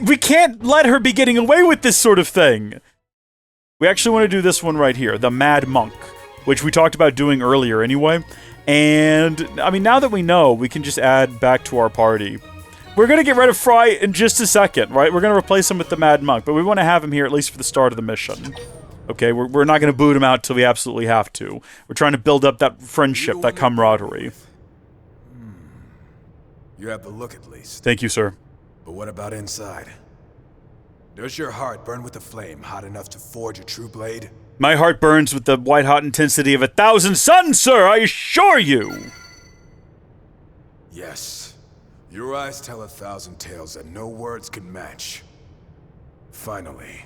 We can't let her be getting away with this sort of thing. We actually want to do this one right here, the Mad Monk, which we talked about doing earlier anyway. And, I mean, now that we know, we can just add back to our party. We're going to get rid of Fry in just a second, right? We're going to replace him with the Mad Monk, but we want to have him here at least for the start of the mission. Okay, we're not going to boot him out till we absolutely have to. We're trying to build up that friendship, that camaraderie. You have the look at least. Thank you, sir. But what about inside? Does your heart burn with a flame hot enough to forge a true blade? My heart burns with the white-hot intensity of 1,000 suns, sir, I assure you! Yes. Your eyes tell 1,000 tales that no words can match. Finally,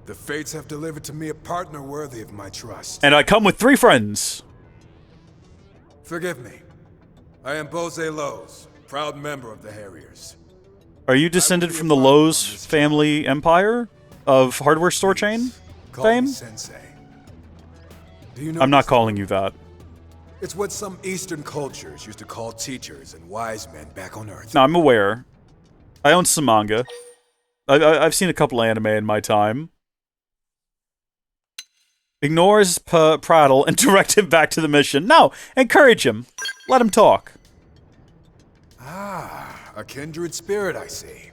the fates have delivered to me a partner worthy of my trust. And I come with 3 friends. Forgive me. I am Bose Lowe's, proud member of the Harriers. Are you descended from the Lowe's family empire of hardware store chain fame? Sensei. Do you know I'm not calling you that. It's what some Eastern cultures used to call teachers and wise men back on Earth. No, I'm aware. I own some manga. I've seen a couple anime in my time. Ignore his prattle and direct him back to the mission. No, encourage him. Let him talk. Ah, a kindred spirit, I see.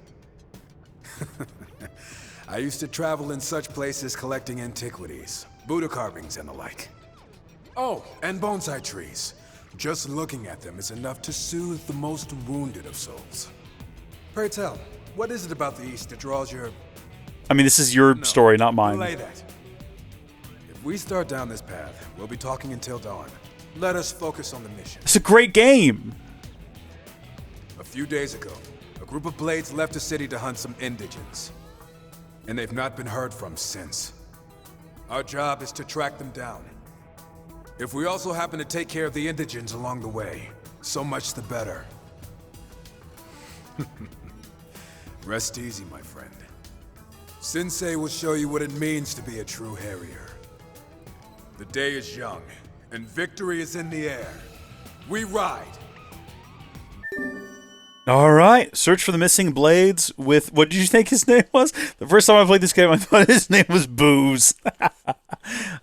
I used to travel in such places collecting antiquities, Buddha carvings and the like. Oh, and bonsai trees. Just looking at them is enough to soothe the most wounded of souls. Pray tell, what is it about the East that draws your... I mean, this is your story, not mine. Relay that. If we start down this path, we'll be talking until dawn. Let us focus on the mission. It's a great game. A few days ago, a group of blades left the city to hunt some indigents. And they've not been heard from since. Our job is to track them down. If we also happen to take care of the indigents along the way, so much the better. Rest easy, my friend. Sensei will show you what it means to be a true Harrier. The day is young, and victory is in the air. We ride! Alright, search for the missing blades with... What did you think his name was? The first time I played this game, I thought his name was Booze.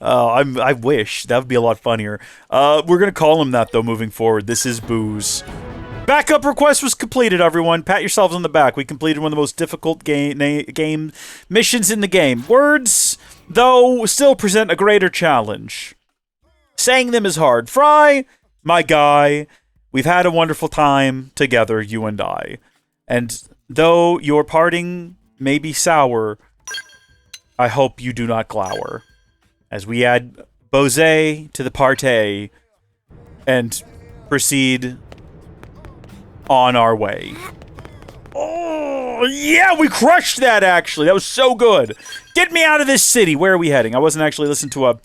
I wish. That would be a lot funnier. We're going to call him that, though, moving forward. This is Booze. Backup request was completed, everyone. Pat yourselves on the back. We completed one of the most difficult game missions in the game. Words, though, still present a greater challenge. Saying them is hard. Fry, my guy... We've had a wonderful time together, you and I. And though your parting may be sour, I hope you do not glower. As we add Bose to the party and proceed on our way. Oh, yeah, we crushed that, actually. That was so good. Get me out of this city. Where are we heading? I wasn't actually listening to a...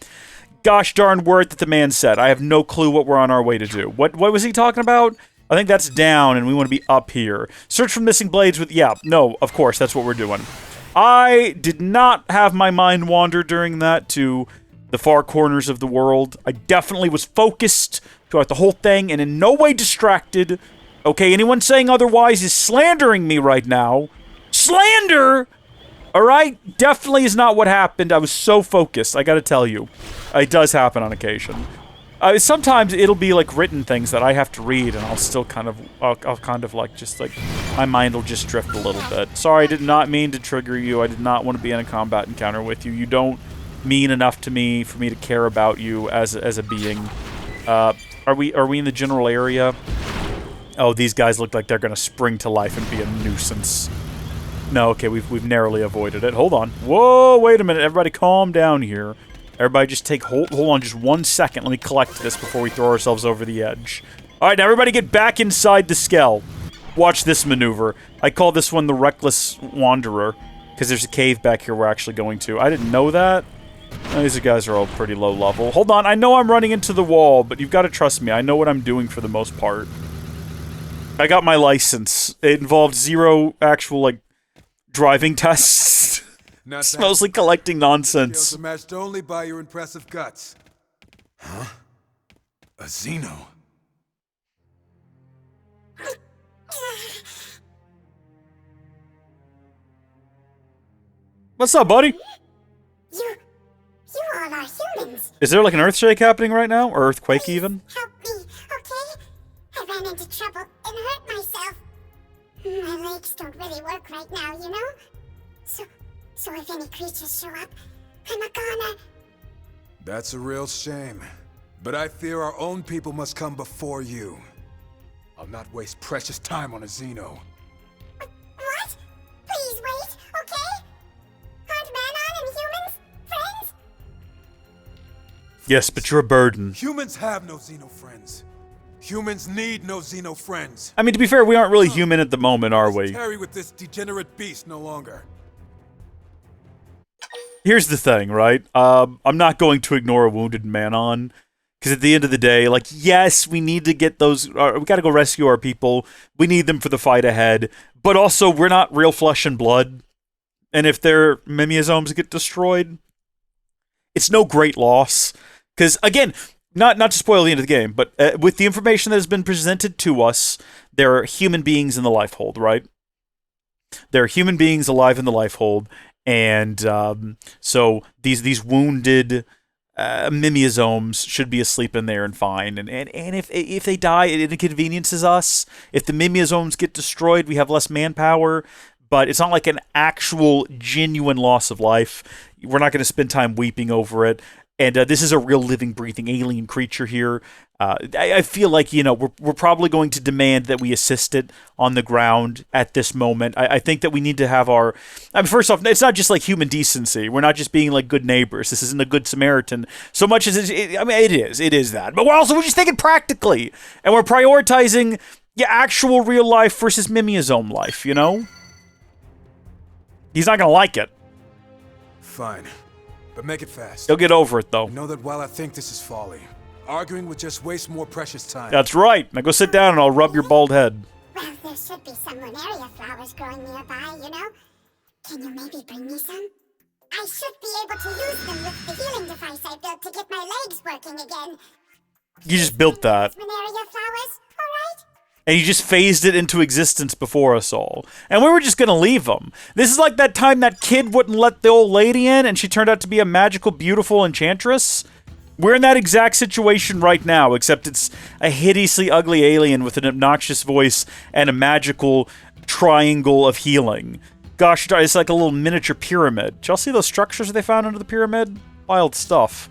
gosh darn word that the man said. I have no clue what we're on our way to do. What was he talking about? I think that's down, and we want to be up here. Search for missing blades with... Yeah, no, of course, that's what we're doing. I did not have my mind wander during that to the far corners of the world. I definitely was focused throughout the whole thing, and in no way distracted. Okay, anyone saying otherwise is slandering me right now. Slander! Alright? Definitely is not what happened. I was so focused, I gotta tell you. It does happen on occasion. Sometimes it'll be like written things that I have to read, and I'll still kind of, I'll kind of like, just like, my mind will just drift a little bit. Sorry, I did not mean to trigger you. I did not want to be in a combat encounter with you. You don't mean enough to me for me to care about you as a being. Are we in the general area? Oh, these guys look like they're gonna spring to life and be a nuisance. No, okay, we've narrowly avoided it. Hold on. Whoa, wait a minute. Everybody calm down here. Everybody just take... Hold on just 1 second. Let me collect this before we throw ourselves over the edge. Alright, now everybody get back inside the skell. Watch this maneuver. I call this one the Reckless Wanderer, because there's a cave back here we're actually going to. I didn't know that. These guys are all pretty low level. Hold on, I know I'm running into the wall, but you've got to trust me. I know what I'm doing for the most part. I got my license. It involved 0 actual, like, driving tests. It's mostly collecting nonsense. Skills are matched only by your impressive guts. Huh? A Xeno? What's up, buddy? You all are humans. Is there like an earthshake happening right now? Or earthquake Please even? help me, okay? I ran into trouble and hurt myself. My legs don't really work right now, you know? So if any creatures show up, I'm a goner. That's a real shame. But I fear our own people must come before you. I'll not waste precious time on a Xeno. What? Please wait, okay? Aren't Manon and humans friends? Yes, but you're a burden. Humans have no Xeno friends. Humans need no Xeno friends. I mean, to be fair, we aren't really human at the moment, are we? Tarry with this degenerate beast no longer. Here's the thing, right? I'm not going to ignore a wounded Manon. Because at the end of the day, like, yes, we need to get those... we gotta go rescue our people. We need them for the fight ahead. But also, we're not real flesh and blood. And if their mimiosomes get destroyed, it's no great loss. Because, again, not to spoil the end of the game, but with the information that has been presented to us, there are human beings in the Lifehold, right? There are human beings alive in the Lifehold. And so these wounded... mimiosomes should be asleep in there and fine. And if they die, it inconveniences us. If the mimiosomes get destroyed, we have less manpower. But it's not like an actual, genuine loss of life. We're not going to spend time weeping over it. And this is a real living, breathing alien creature here. I feel like, you know, we're probably going to demand that we assist it on the ground at this moment. I think that we need to have our... I mean, first off, it's not just like human decency. We're not just being like good neighbors. This isn't a good Samaritan. So much as I mean, it is that. But we're just thinking practically. And we're prioritizing actual real life versus mimiosome life, you know? He's not going to like it. Fine. But make it fast. He'll get over it, though. Know that while I think this is folly, arguing would just waste more precious time. That's right. Now go sit down and I'll rub your bald head. Well, there should be some Lunaria flowers growing nearby, you know? Can you maybe bring me some? I should be able to use them with the healing device I built to get my legs working again. You just built that. Lunaria flowers, alright? And you just phased it into existence before us all. And we were just going to leave them. This is like that time that kid wouldn't let the old lady in and she turned out to be a magical, beautiful enchantress. We're in that exact situation right now, except it's a hideously ugly alien with an obnoxious voice and a magical triangle of healing. Gosh, it's like a little miniature pyramid. Did y'all see those structures they found under the pyramid? Wild stuff.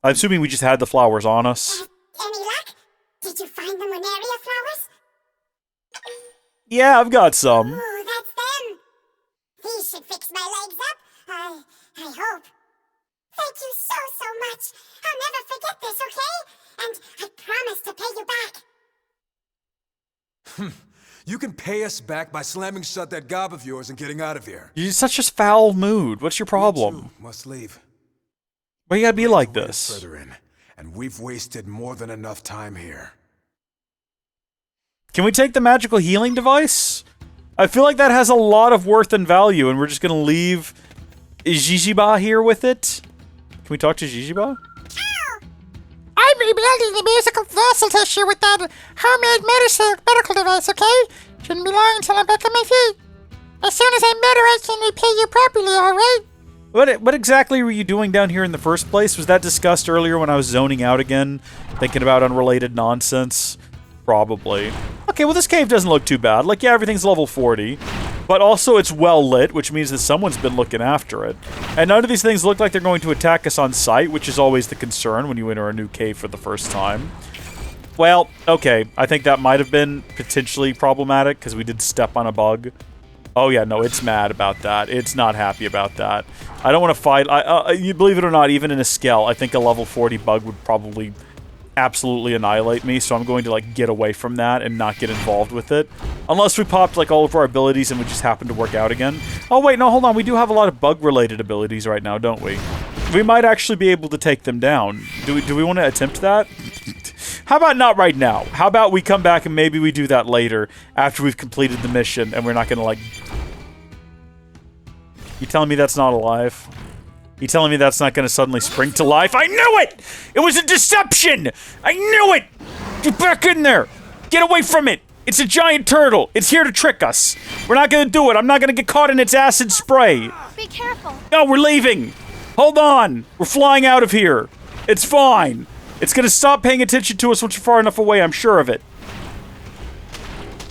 I'm assuming we just had the flowers on us. Any luck? Did you find the Lunaria flowers? Yeah, I've got some. Ooh, that's them. These should fix my legs up. I hope. Thank you so much. I'll never forget this, okay? And I promise to pay you back. You can pay us back by slamming shut that gob of yours and getting out of here. You're in such a foul mood. What's your problem? You too must leave. Why you gotta be like this? Further in, and we've wasted more than enough time here. Can we take the magical healing device? I feel like that has a lot of worth and value, and we're just gonna leave Jijiba here with it. Can we talk to Jijiba? I'm rebuilding the musical vessel tissue with that homemade medical device, okay? Shouldn't be long until I'm back on my feet. As soon as I'm better, I can repay you properly, alright? What exactly were you doing down here in the first place? Was that discussed earlier when I was zoning out again? Thinking about unrelated nonsense? Probably. Okay, well this cave doesn't look too bad. Like, yeah, everything's level 40. But also it's well lit, which means that someone's been looking after it. And none of these things look like they're going to attack us on sight, which is always the concern when you enter a new cave for the first time. Well, okay, I think that might have been potentially problematic, because we did step on a bug. Oh yeah, no, it's mad about that. It's not happy about that. I don't want to fight. You believe it or not, even in a scale, I think a level 40 bug would probably absolutely annihilate me, so I'm going to like get away from that and not get involved with it. Unless we popped like all of our abilities and we just happen to work out again. Oh wait, no, hold on. We do have a lot of bug-related abilities right now, don't we? We might actually be able to take them down. Do we want to attempt that? How about not right now? How about we come back and maybe we do that later after we've completed the mission and we're not going to like... You telling me that's not alive? You telling me that's not going to suddenly spring to life? I knew it! It was a deception! I knew it! Get back in there! Get away from it! It's a giant turtle. It's here to trick us. We're not gonna do it. I'm not gonna get caught in its acid spray. Be careful. No, we're leaving. Hold on. We're flying out of here. It's fine. It's gonna stop paying attention to us once we're far enough away, I'm sure of it.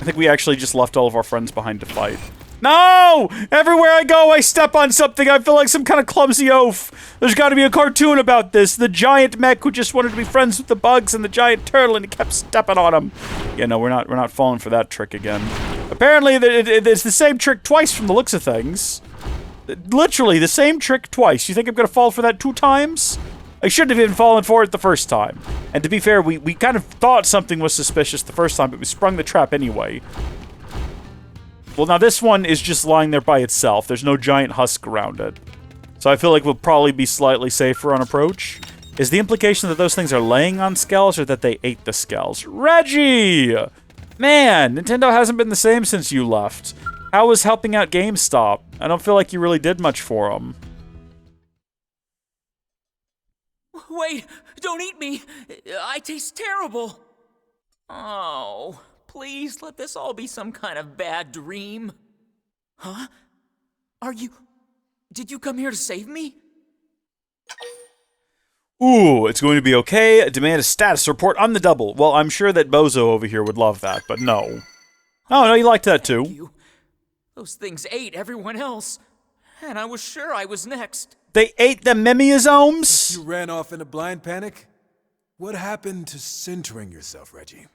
I think we actually just left all of our friends behind to fight. No! Everywhere I go, I step on something. I feel like some kind of clumsy oaf. There's got to be a cartoon about this. The giant mech who just wanted to be friends with the bugs and the giant turtle, and he kept stepping on them. Yeah, no, we're not falling for that trick again. Apparently, it's the same trick twice from the looks of things. Literally, the same trick twice. You think I'm gonna fall for that 2 times? I shouldn't have even fallen for it the first time. And to be fair, we kind of thought something was suspicious the first time, but we sprung the trap anyway. Well, now this one is just lying there by itself. There's no giant husk around it. So I feel like we'll probably be slightly safer on approach. Is the implication that those things are laying on skulls or that they ate the skulls? Reggie! Man, Nintendo hasn't been the same since you left. How was helping out GameStop? I don't feel like you really did much for them. Wait, don't eat me. I taste terrible. Oh, please let this all be some kind of bad dream. Huh? Did you come here to save me? Ooh, it's going to be okay. Demand a status report on the double. Well, I'm sure that Bozo over here would love that, but no. Oh, no, you liked that too. Thank you. Those things ate everyone else, and I was sure I was next. They ate the mimiosomes? You ran off in a blind panic? What happened to centering yourself, Reggie?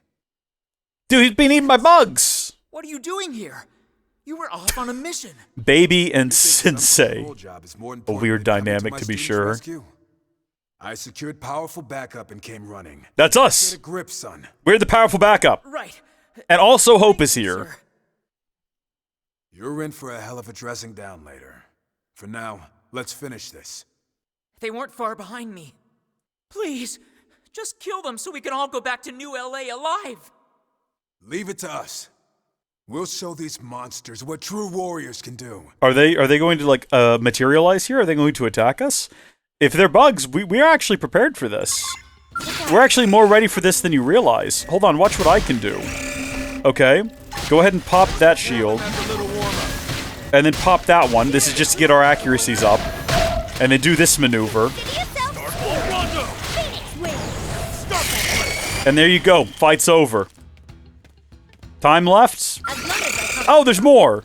Dude, he's been eaten by bugs. What are you doing here? You were off on a mission. Baby and Sensei. A weird than coming dynamic, my to be students' sure. rescue. I secured powerful backup and came running. That's Get us. a grip, son. We're the powerful backup. Right. And also Hope is here. Sir. You're in for a hell of a dressing down later. For now, let's finish this. They weren't far behind me. Please, just kill them so we can all go back to New LA alive. Leave it to us. We'll show these monsters what true warriors can do. Are they going to like materialize here? Are they going to attack us? If they're bugs, we are actually prepared for this. We're actually more ready for this than you realize. Hold on, watch what I can do. Okay, go ahead and pop that shield. And then pop that one. This is just to get our accuracies up. And then do this maneuver. And there you go. Fight's over. Time left? Oh, there's more.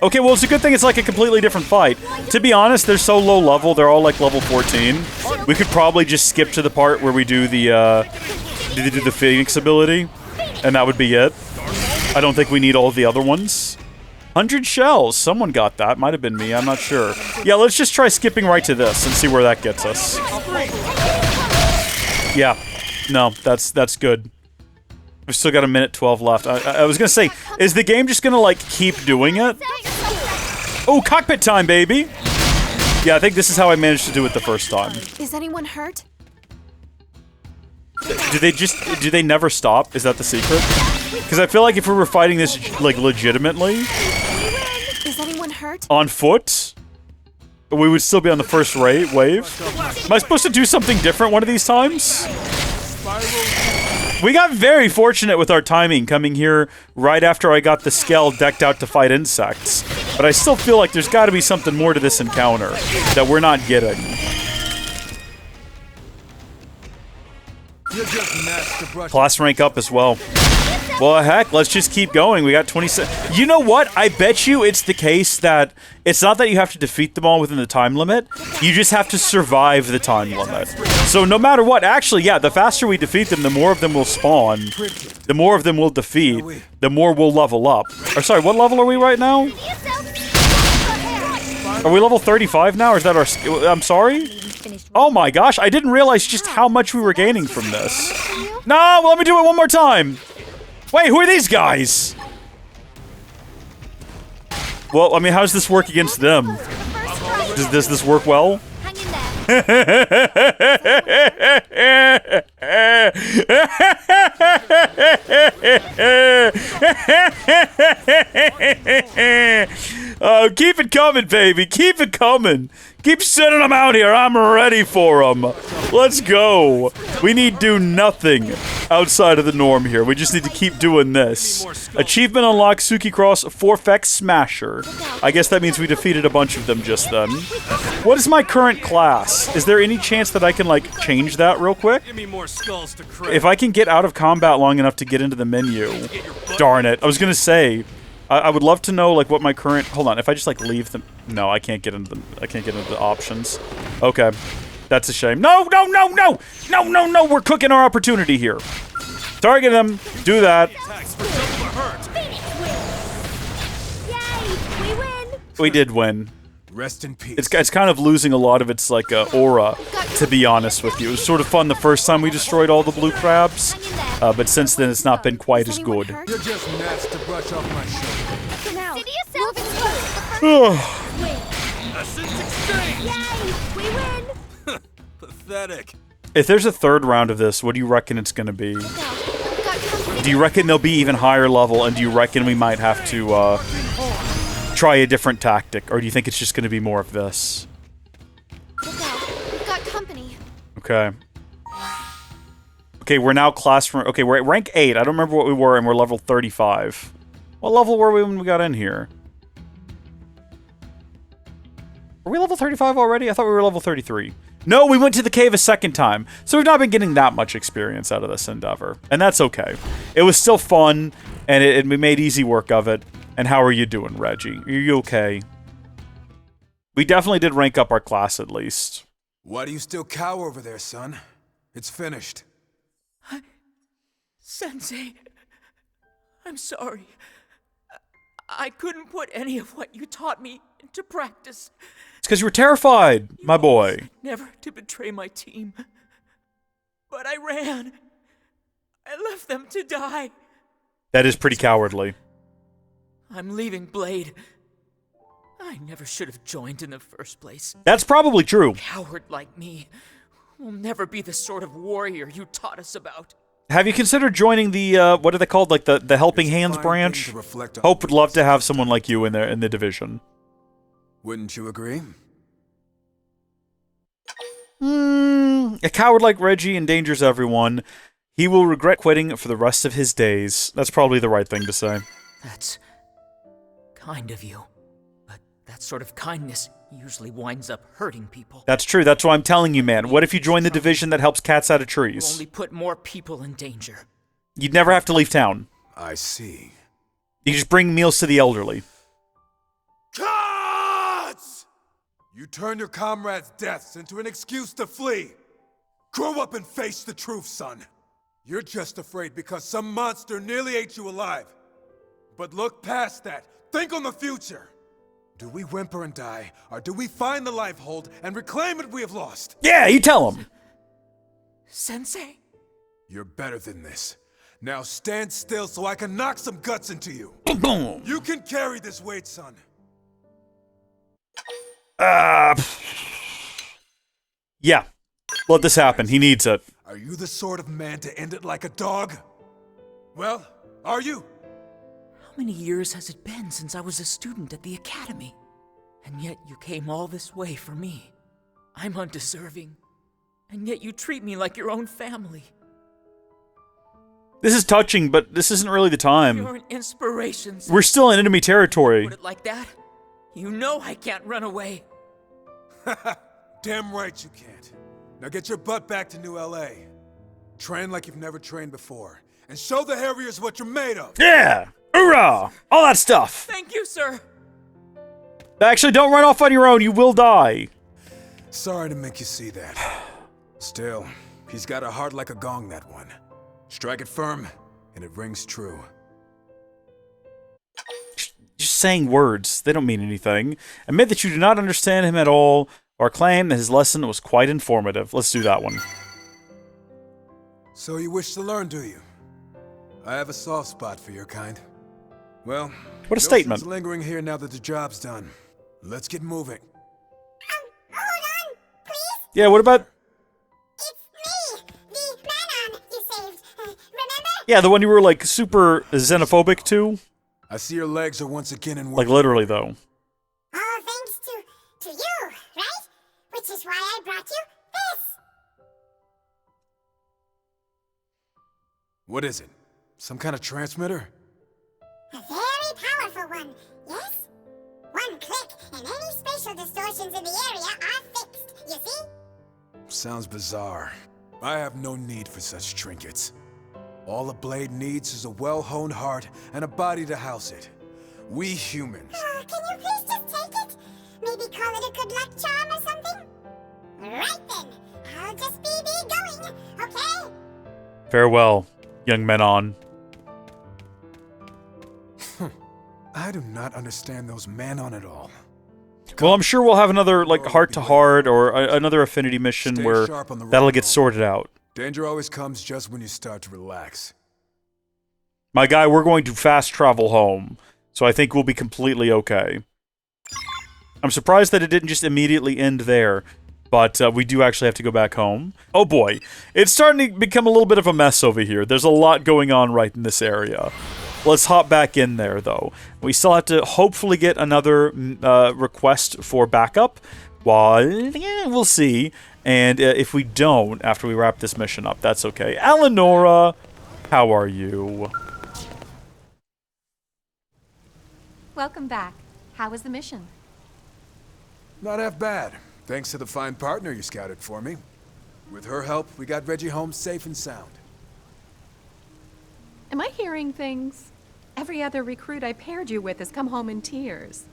Okay, well, it's a good thing it's like a completely different fight. To be honest, they're so low level. They're all like level 14. We could probably just skip to the part where we do the Phoenix ability. And that would be it. I don't think we need all the other ones. 100 shells. Someone got that. Might have been me. I'm not sure. Yeah, let's just try skipping right to this and see where that gets us. Yeah. No, that's good. We've still got 1:12 left. I was gonna say, is the game just gonna, like, keep doing it? Oh, cockpit time, baby! Yeah, I think this is how I managed to do it the first time. Is anyone hurt? Do they never stop? Is that the secret? Because I feel like if we were fighting this, like, legitimately... Is anyone hurt? On foot, we would still be on the first wave. Am I supposed to do something different one of these times? We got very fortunate with our timing coming here right after I got the Skell decked out to fight insects. But I still feel like there's got to be something more to this encounter that we're not getting. Class rank up as well. Well, heck, let's just keep going. We got 27. You know what? I bet you it's the case that it's not that you have to defeat them all within the time limit. You just have to survive the time limit. So no matter what, actually, yeah, the faster we defeat them, the more of them will spawn. The more of them we'll defeat, the more we'll level up. Or sorry, what level are we right now? Are we level 35 now? Or is that our... I'm sorry? Oh my gosh, I didn't realize just how much we were gaining from this. No, let me do it one more time. Wait, who are these guys? Well, I mean, how does this work against them? Does this work well? Keep it coming, baby. Keep it coming. Keep sending them out here. I'm ready for them. Let's go. We need do nothing outside of the norm here. We just need to keep doing this. Achievement unlocked, Suki Cross, Forfex Smasher. I guess that means we defeated a bunch of them just then. What is my current class? Is there any chance that I can, like, change that real quick? Give me more skulls to crack. If I can get out of combat long enough to get into the menu. Darn it. I was gonna say, I would love to know, like, what my current... Hold on, if I just, like, leave them... No, I can't get into the options. Okay. That's a shame. No, no, no, no! No, no, no! We're cooking our opportunity here. Target them. Do that. Yay! We win! We did win. Rest in peace. It's kind of losing a lot of its, like, aura, to be honest with you. It was sort of fun the first time we destroyed all the blue crabs, but since then it's not been quite as good. You're just gnats to brush off my shoulder. So now, move exposed. Essence exchange. Yay! We win! Pathetic. If there's a third round of this, what do you reckon it's gonna be? Do you reckon they'll be even higher level, and do you reckon we might have to, try a different tactic, or do you think it's just gonna be more of this? Look out. We've got company. Okay. Okay, we're now class... Okay, we're at rank 8. I don't remember what we were, and we're level 35. What level were we when we got in here? Are we level 35 already? I thought we were level 33. No, we went to the cave a second time. So we've not been getting that much experience out of this endeavor. And that's okay. It was still fun, and we made easy work of it. And how are you doing, Reggie? Are you okay? We definitely did rank up our class, at least. Why do you still cower over there, son? It's finished. Sensei, I'm sorry. I couldn't put any of what you taught me into practice. It's because you were terrified, my boy. Never to betray my team. But I ran. I left them to die. That is pretty cowardly. I'm leaving Blade. I never should have joined in the first place. That's probably true. A coward like me will never be the sort of warrior you taught us about. Have you considered joining the, what are they called? Like the Helping Hands branch? Hope would love to have someone like you in the division. Wouldn't you agree? A coward like Reggie endangers everyone. He will regret quitting for the rest of his days. That's probably the right thing to say. That's kind of you. But that sort of kindness usually winds up hurting people. That's true. That's why I'm telling you, man. What if you join the division that helps cats out of You trees? only put more people in danger. You'd never have to leave town. I see. You just bring meals to the elderly. Gods! You turn your comrades' deaths into an excuse to flee. Grow up and face the truth, son. You're just afraid because some monster nearly ate you alive. But look past that. Think on the future. Do we whimper and die, or do we find the life hold and reclaim what we have lost? Yeah, you tell him. Sensei? You're better than this. Now stand still so I can knock some guts into you. You can carry this weight, son. Yeah. Let this happen. He needs it. Are you the sort of man to end it like a dog? Well, are you? How many years has it been since I was a student at the academy? And yet you came all this way for me. I'm undeserving. And yet you treat me like your own family. This is touching, but this isn't really the time. You're an inspiration. We're still in enemy territory. Put it like that? You know I can't run away. Damn right you can't. Now get your butt back to New LA. Train like you've never trained before. And show the Harriers what you're made of. Yeah! Hoorah! All that stuff. Thank you, sir. Actually, don't run off on your own. You will die. Sorry to make you see that. Still, he's got a heart like a gong, that one. Strike it firm, and it rings true. Just saying words. They don't mean anything. Admit that you do not understand him at all, or claim that his lesson was quite informative. Let's do that one. So you wish to learn, do you? I have a soft spot for your kind. Well, What a statement. No sense lingering here now that the job's done. Let's get moving. Hold on, please. Yeah, what about... It's me, the Manon you saved. Remember? Yeah, the one you were, like, super xenophobic to? I see your legs are once again in work. Like, literally, though. Which is why I brought you this. What is it? Some kind of transmitter? A very powerful one, yes? One click and any spatial distortions in the area are fixed, you see? Sounds bizarre. I have no need for such trinkets. All a blade needs is a well-honed heart and a body to house it. We humans. Can you please just take it? Maybe call it a good luck charm or something? Right then, I'll just be going, okay? Farewell, young Menon. I do not understand those Manon at all. Well, I'm sure we'll have another, like, heart-to-heart or another affinity mission Stay where sharp on the road that'll get home. sorted out. Danger always comes just when you start to relax. My guy, we're going to fast travel home, so I think we'll be completely okay. I'm surprised that it didn't just immediately end there, but we do actually have to go back home. Oh boy, it's starting to become a little bit of a mess over here. There's a lot going on right in this area. Let's hop back in there, though. We still have to hopefully get another request for backup. Well, yeah, we'll see. And if we don't, after we wrap this mission up, that's okay. Eleonora, how are you? Welcome back. How was the mission? Not half bad, thanks to the fine partner you scouted for me. With her help, we got Reggie home safe and sound. Am I hearing things? Every other recruit I paired you with has come home in tears.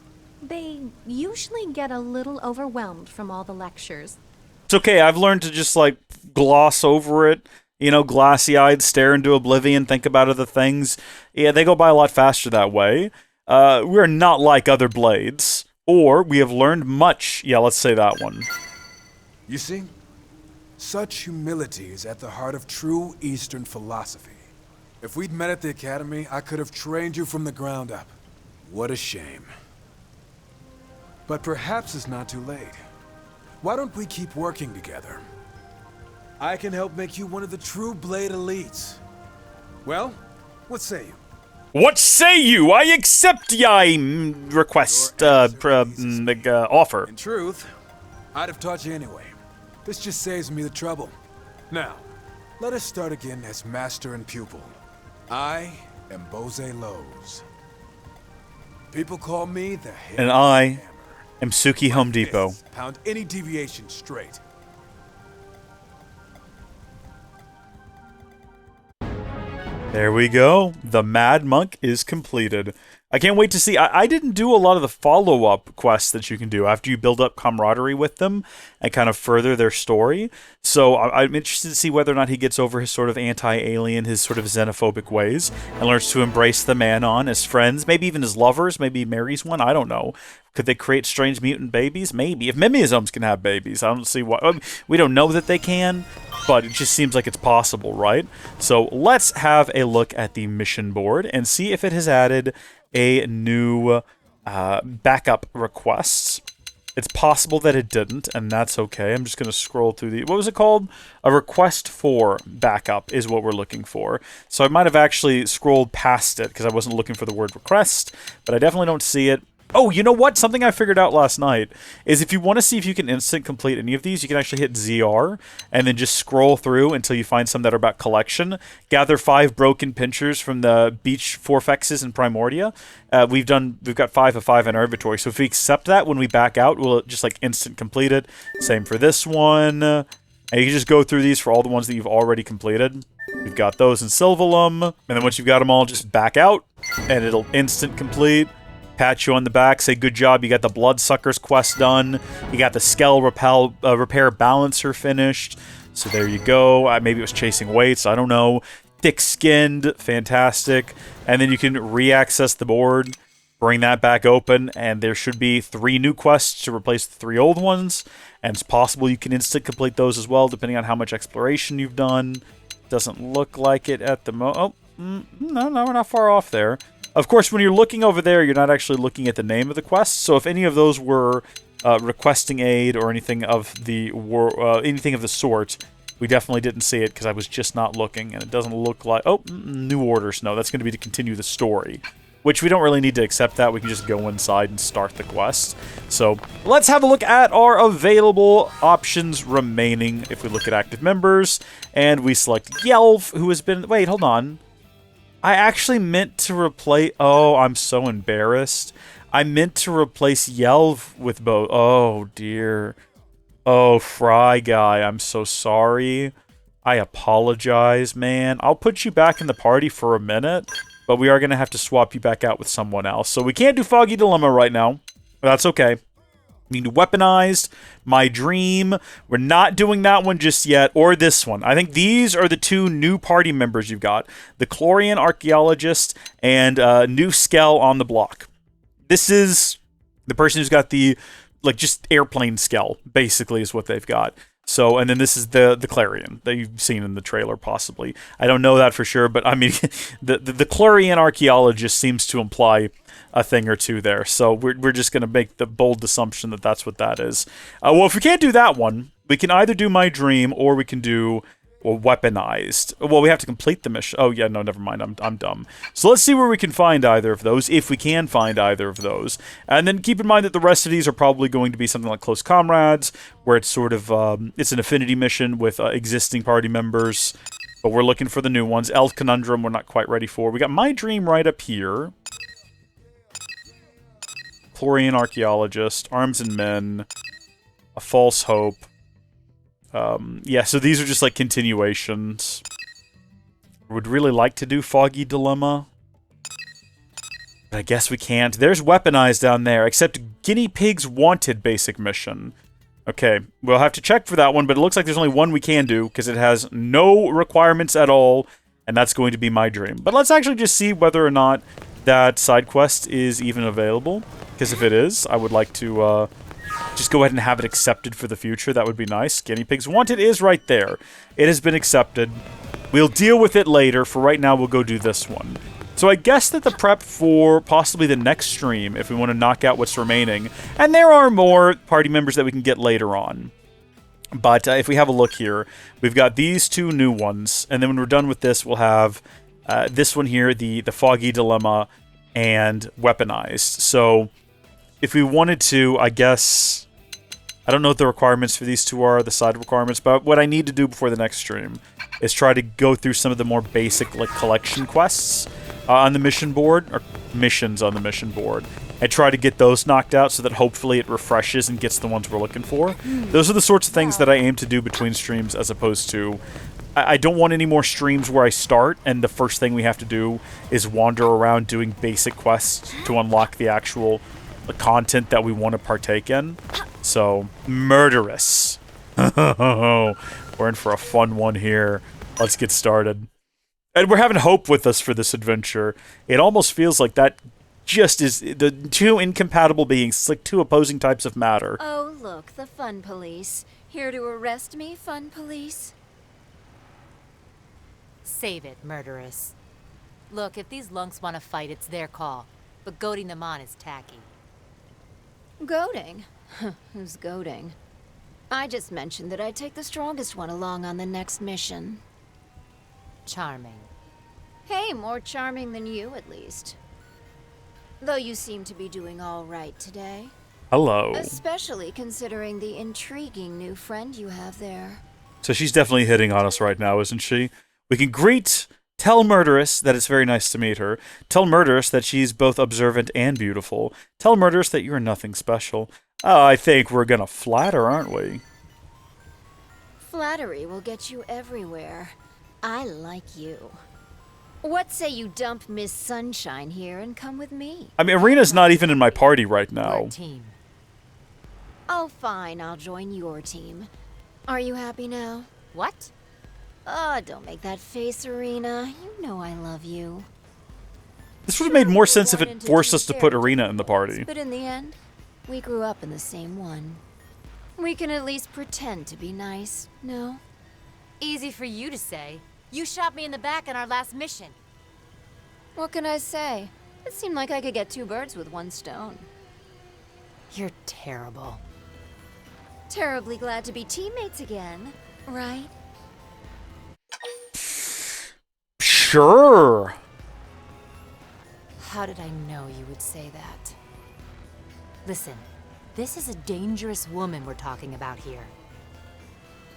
They usually get a little overwhelmed from all the lectures. It's okay, I've learned to just, like, gloss over it. You know, glassy-eyed, stare into oblivion, think about other things. Yeah, they go by a lot faster that way. We're not like other blades. Or, we have learned much. Yeah, let's say that one. You see? Such humility is at the heart of true Eastern philosophy. If we'd met at the Academy, I could have trained you from the ground up. What a shame. But perhaps it's not too late. Why don't we keep working together? I can help make you one of the true Blade elites. Well, what say you? What say you? I accept thy request, offer. In truth, I'd have taught you anyway. This just saves me the trouble. Now, let us start again as master and pupil. I am Bose Lowe's. People call me the Hammer. And I am Suki Home Depot. Fists pound any deviation straight. There we go. The Mad Monk is completed. I can't wait to see. I didn't do a lot of the follow-up quests that you can do after you build up camaraderie with them and kind of further their story. So I'm interested to see whether or not he gets over his sort of anti-alien, his sort of xenophobic ways, and learns to embrace the Manon as friends, maybe even as lovers, maybe marries one, I don't know. Could they create strange mutant babies? Maybe. If Mimizomes can have babies, I don't see why. I mean, we don't know that they can, but it just seems like it's possible, right? So let's have a look at the mission board and see if it has added a new backup requests. It's possible that it didn't, and that's okay. I'm just going to scroll through the... What was it called? A request for backup is what we're looking for. So I might have actually scrolled past it because I wasn't looking for the word request, but I definitely don't see it. Oh, you know what? Something I figured out last night is if you want to see if you can instant complete any of these, you can actually hit ZR and then just scroll through until you find some that are about collection. Gather 5 broken pinchers from the beach forfexes in Primordia. We've got 5 of 5 in our inventory. So if we accept that when we back out, we'll just like instant complete it. Same for this one. And you can just go through these for all the ones that you've already completed. We've got those in Sylvalum. And then once you've got them all, just back out and it'll instant complete. Pat you on the back, say good job, you got the Bloodsuckers quest done, you got the Skell Repair Balancer finished, so there you go. Maybe it was chasing weights, I don't know. Thick-skinned, fantastic. And then you can re-access the board, bring that back open, and there should be 3 new quests to replace the 3 old ones, and it's possible you can instant complete those as well, depending on how much exploration you've done. Doesn't look like it at the no, we're not far off there. Of course, when you're looking over there, you're not actually looking at the name of the quest. So if any of those were requesting aid or anything of the sort, we definitely didn't see it because I was just not looking, and it doesn't look like... Oh, new orders. No, that's going to be to continue the story. which we don't really need to accept that. We can just go inside and start the quest. So let's have a look at our available options remaining. If we look at active members, and we select Yelv, who has been... Wait, hold on. I actually meant to replace... Oh, I'm so embarrassed. I meant to replace Yelv with both. Oh, dear. Oh, Fry Guy, I'm so sorry. I apologize, man. I'll put you back in the party for a minute, but we are going to have to swap you back out with someone else. So we can't do Foggy Dilemma right now. That's okay. We can do Weaponized, My Dream. We're not doing that one just yet, or this one. I think these are the two new party members you've got. The Chlorian Archaeologist and new Skell on the block. This is the person who's got the, like, just airplane Skell, basically, is what they've got. So, and then this is the Clarion that you've seen in the trailer, possibly. I don't know that for sure, but I mean, the Clarion Archaeologist seems to imply a thing or two there. So we're just going to make the bold assumption that that's what that is. Well, if we can't do that one, we can either do My Dream or we can do Weaponized. Well, we have to complete the mission. Oh, yeah, no, never mind. I'm dumb. So let's see where we can find either of those, if we can find either of those. And then keep in mind that the rest of these are probably going to be something like Close Comrades, where it's sort of, it's an affinity mission with existing party members, but we're looking for the new ones. Elf Conundrum, we're not quite ready for. We got My Dream right up here. Chlorian Archaeologist, Arms and Men, A False Hope. Yeah, so these are just like continuations. Would really like to do Foggy Dilemma, but I guess we can't. There's Weaponized down there, except Guinea Pigs Wanted basic mission. Okay, we'll have to check for that one, but it looks like there's only one we can do, because it has no requirements at all, and that's going to be My Dream. But let's actually just see whether or not that side quest is even available, because if it is, I would like to, just go ahead and have it accepted for the future. That would be nice. Guinea Pigs Wanted is right there. It has been accepted. We'll deal with it later. For right now, we'll go do this one. So I guess that the prep for possibly the next stream, if we want to knock out what's remaining, and there are more party members that we can get later on. But if we have a look here, we've got these two new ones, and then when we're done with this, we'll have this one here, the Foggy Dilemma, and Weaponized. So if we wanted to, I guess, I don't know what the requirements for these two are, the side requirements, but what I need to do before the next stream is try to go through some of the more basic, like, collection quests on the mission board, or missions on the mission board, and try to get those knocked out so that hopefully it refreshes and gets the ones we're looking for. Those are the sorts of things that I aim to do between streams, as opposed to, I don't want any more streams where I start and the first thing we have to do is wander around doing basic quests to unlock the actual content that we want to partake in. So, Murderous. We're in for a fun one here. Let's get started. And we're having Hope with us for this adventure. It almost feels like that just is the two incompatible beings, like two opposing types of matter. Oh, look, the fun police. Here to arrest me, fun police? Save it, Murderous. Look, if these lunks want to fight, it's their call. But goading them on is tacky. Goading? Who's goading? I just mentioned that I'd take the strongest one along on the next mission. Charming. Hey, more charming than you, at least. Though you seem to be doing all right today. Hello. Especially considering the intriguing new friend you have there. So she's definitely hitting on us right now, isn't she? We can tell Murderous that it's very nice to meet her. Tell Murderous that she's both observant and beautiful. Tell Murderous that you're nothing special. I think we're gonna flatter, aren't we? Flattery will get you everywhere. I like you. What say you dump Miss Sunshine here and come with me? I mean, Arena's not even in my party right now. Our team. Oh, fine, I'll join your team. Are you happy now? What? Oh, don't make that face, Arena. You know I love you. This would have made more sense if it forced us to put Arena in the party. But in the end, we grew up in the same one. We can at least pretend to be nice, no? Easy for you to say. You shot me in the back on our last mission. What can I say? It seemed like I could get two birds with one stone. You're terrible. Terribly glad to be teammates again, right? Sure. How did I know you would say that? Listen, this is a dangerous woman we're talking about here.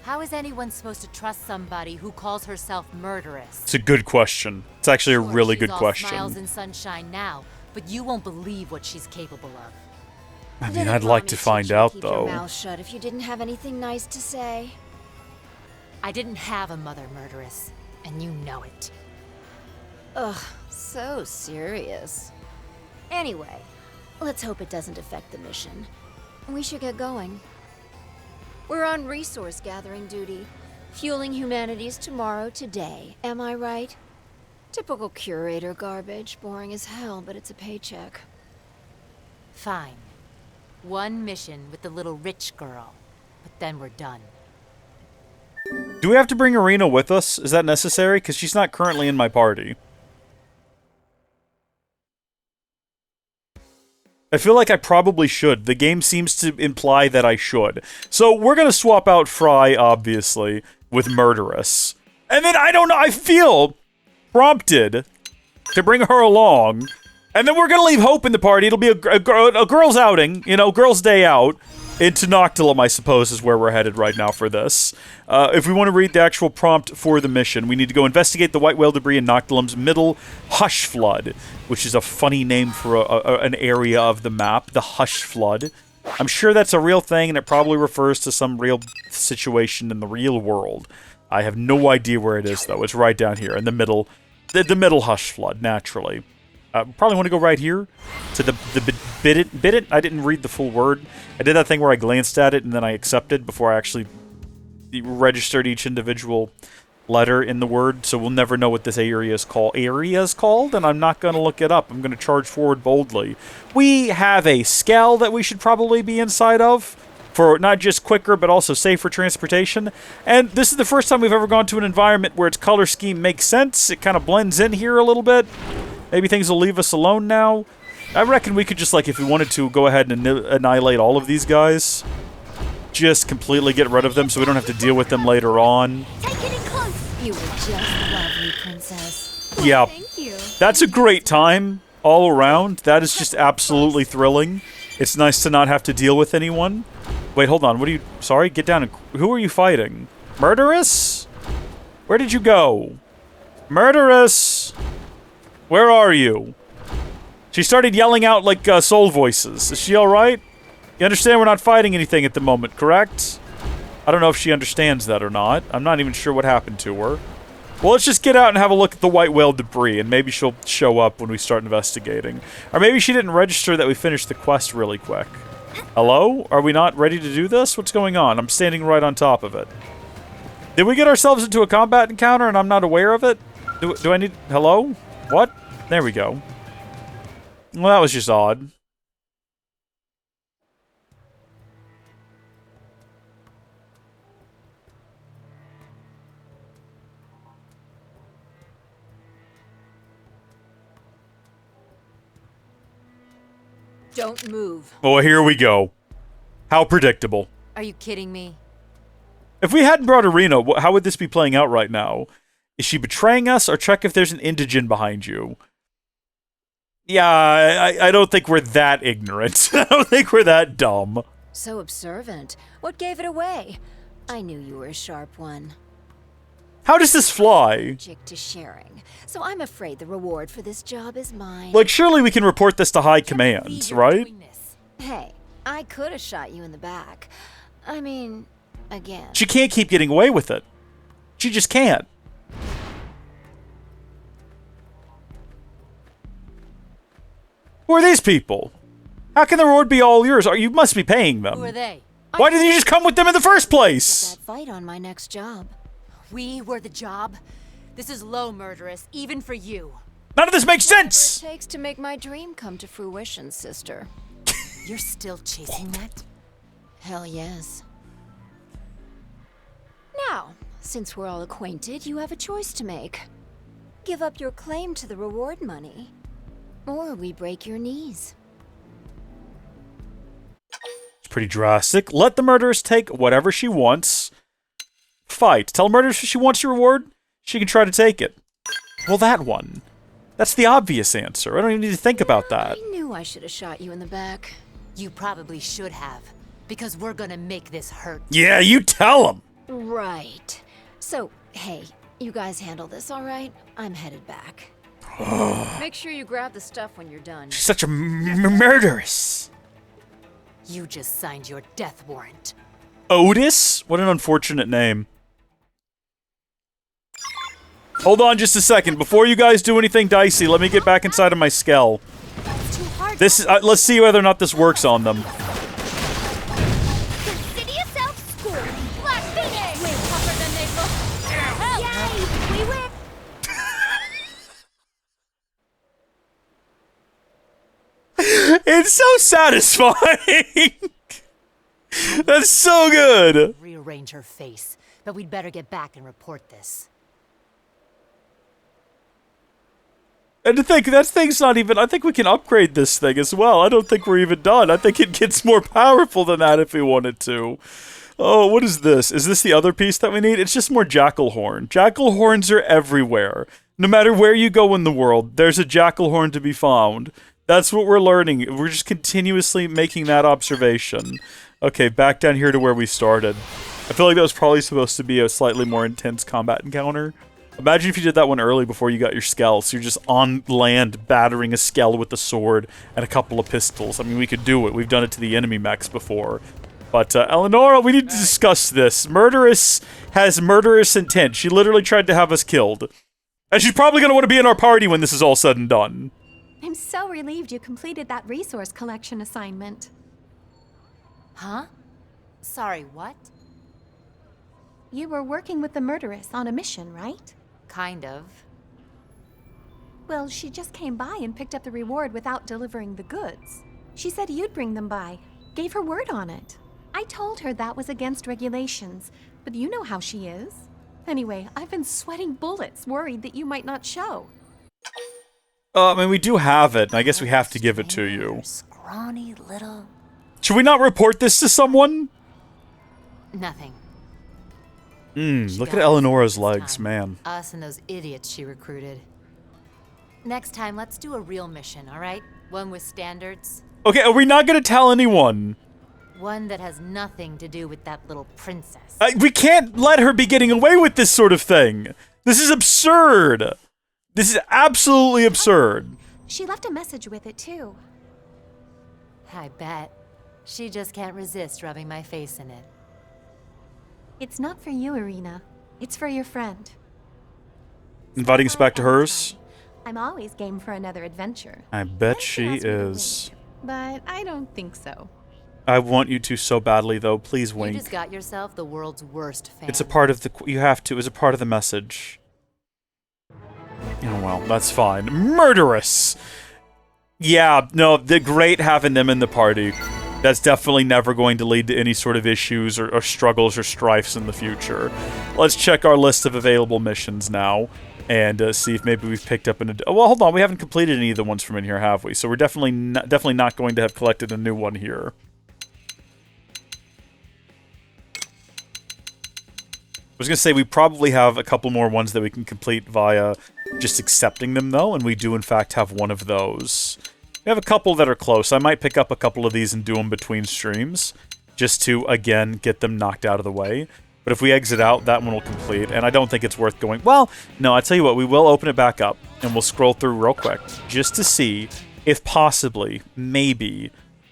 How is anyone supposed to trust somebody who calls herself murderous? It's a good question. It's actually a really good She's all question. Smiles and sunshine now, but you won't believe what she's capable of. I mean, Didn't I'd like Mommy to teach find you to out, keep your though. mouth shut if you didn't have anything nice to say. I didn't have a mother murderess, and you know it. Ugh, so serious. Anyway, let's hope it doesn't affect the mission. We should get going. We're on resource gathering duty, fueling humanity's tomorrow today. Am I right? Typical curator garbage, boring as hell, but it's a paycheck. Fine. One mission with the little rich girl, but then we're done. Do we have to bring Arena with us? Is that necessary? Because she's not currently in my party. I feel like I probably should. The game seems to imply that I should. So we're going to swap out Fry, obviously, with Murderous. And then, I don't know, I feel prompted to bring her along. And then we're going to leave Hope in the party. It'll be a girl's outing, you know, girl's day out. Into Noctilum, I suppose, is where we're headed right now for this. If we want to read the actual prompt for the mission, we need to go investigate the white whale debris in Noctilum's middle Hush Flood, which is a funny name for an area of the map, the Hush Flood. I'm sure that's a real thing, and it probably refers to some real situation in the real world. I have no idea where it is, though. It's right down here in the middle, the middle Hush Flood, naturally. Probably want to go right here to the bit it. I didn't read the full word. I did that thing where I glanced at it and then I accepted before I actually registered each individual letter in the word. So we'll never know what this area is called, and I'm not going to look it up. I'm going to charge forward boldly. We have a Skell that we should probably be inside of for not just quicker but also safer transportation. And this is the first time we've ever gone to an environment where its color scheme makes sense. It kind of blends in here a little bit. Maybe things will leave us alone now. I reckon we could just, like, if we wanted to, go ahead and annihilate all of these guys. Just completely get rid of them so we don't have to deal with them later on. Take it in close. You were just lovely, princess. Yeah. Thank you. That's a great time all around. That is just absolutely thrilling. It's nice to not have to deal with anyone. Wait, hold on. What are you... Sorry, get down. Who are you fighting? Murderous? Where did you go? Murderous! Where are you? She started yelling out like soul voices. Is she alright? You understand we're not fighting anything at the moment, correct? I don't know if she understands that or not. I'm not even sure what happened to her. Well, let's just get out and have a look at the white whale debris, and maybe she'll show up when we start investigating. Or maybe she didn't register that we finished the quest really quick. Hello? Are we not ready to do this? What's going on? I'm standing right on top of it. Did we get ourselves into a combat encounter and I'm not aware of it? Do I need... Hello? What? There we go. Well, that was just odd. Don't move. Oh, here we go. How predictable. Are you kidding me? If we hadn't brought Arena, how would this be playing out right now? Is she betraying us, or check if there's an indigene behind you? Yeah, I don't think we're that ignorant. I don't think we're that dumb. So observant. What gave it away? I knew you were a sharp one. How does this fly? Allergic to sharing. So I'm afraid the reward for this job is mine. Like, surely we can report this to high command, right? Hey, I could have shot you in the back. I mean, again. She can't keep getting away with it. She just can't. Who are these people? How can the reward be all yours? You must be paying them. Who are they? Why didn't you just come with them in the first place? That fight on my next job. We were the job? This is low, murderous, even for you. None of this makes sense! It takes to make my dream come to fruition, sister. You're still chasing that? Hell yes. Now, since we're all acquainted, you have a choice to make. Give up your claim to the reward money, or we break your knees. It's pretty drastic. Let the murderess take whatever she wants. Fight. Tell murderess if she wants your reward, she can try to take it. Well, that one. That's the obvious answer. I don't even need to think about that. I knew I should have shot you in the back. You probably should have, because we're gonna make this hurt. Yeah, you tell him. Right. So, hey, you guys handle this all right? I'm headed back. Make sure you grab the stuff when you're done. She's such a murderess. You just signed your death warrant. Otis? What an unfortunate name. Hold on just a second. Before you guys do anything dicey, let me get back inside of my skell. This is, let's see whether or not this works on them. It's so satisfying. That's so good. Rearrange her face, but we'd better get back and report this. And to think, that thing's not even... I think we can upgrade this thing as well. I don't think we're even done. I think it gets more powerful than that if we wanted to. Oh, what is this? Is this the other piece that we need? It's just more jackal horn. Jackal horns are everywhere. No matter where you go in the world, there's a jackal horn to be found. That's what we're learning. We're just continuously making that observation. Okay, back down here to where we started. I feel like that was probably supposed to be a slightly more intense combat encounter. Imagine if you did that one early before you got your skell, so you're just on land battering a skell with a sword and a couple of pistols. I mean, we could do it. We've done it to the enemy mechs before. But, Eleonora, we need to discuss this. Murderous has murderous intent. She literally tried to have us killed. And she's probably going to want to be in our party when this is all said and done. I'm so relieved you completed that resource collection assignment. Huh? Sorry, what? You were working with the murderess on a mission, right? Kind of. Well, she just came by and picked up the reward without delivering the goods. She said you'd bring them by. Gave her word on it. I told her that was against regulations, but you know how she is. Anyway, I've been sweating bullets, worried that you might not show. I mean, we do have it, and I guess we have to give it to you. Scrawny little... Should we not report this to someone? Nothing. Look at Eleonora's legs, man. Us and those idiots she recruited. Next time, let's do a real mission, alright? One with standards. Okay, are we not gonna tell anyone? One that has nothing to do with that little princess. We can't let her be getting away with this sort of thing. This is absurd. This is absolutely absurd. She left a message with it, too. I bet. She just can't resist rubbing my face in it. It's not for you, Irina. It's for your friend. Inviting us back to hers? I'm always game for another adventure. I bet she is. But I don't think so. I want you to so badly, though. Please wink. You just got yourself the world's worst fan. It's a part of the... You have to. It's a part of the message. Oh, well, that's fine. Murderous! Yeah, no, they're great having them in the party. That's definitely never going to lead to any sort of issues or struggles or strifes in the future. Let's check our list of available missions now and see if maybe we've picked up an... Well, hold on, we haven't completed any of the ones from in here, have we? So we're definitely not going to have collected a new one here. I was going to say we probably have a couple more ones that we can complete via just accepting them, though, and we do, in fact, have one of those. We have a couple that are close. I might pick up a couple of these and do them between streams, just to, again, get them knocked out of the way. But if we exit out, that one will complete, and I don't think it's worth going... Well, no, I tell you what, we will open it back up, and we'll scroll through real quick, just to see if possibly, maybe...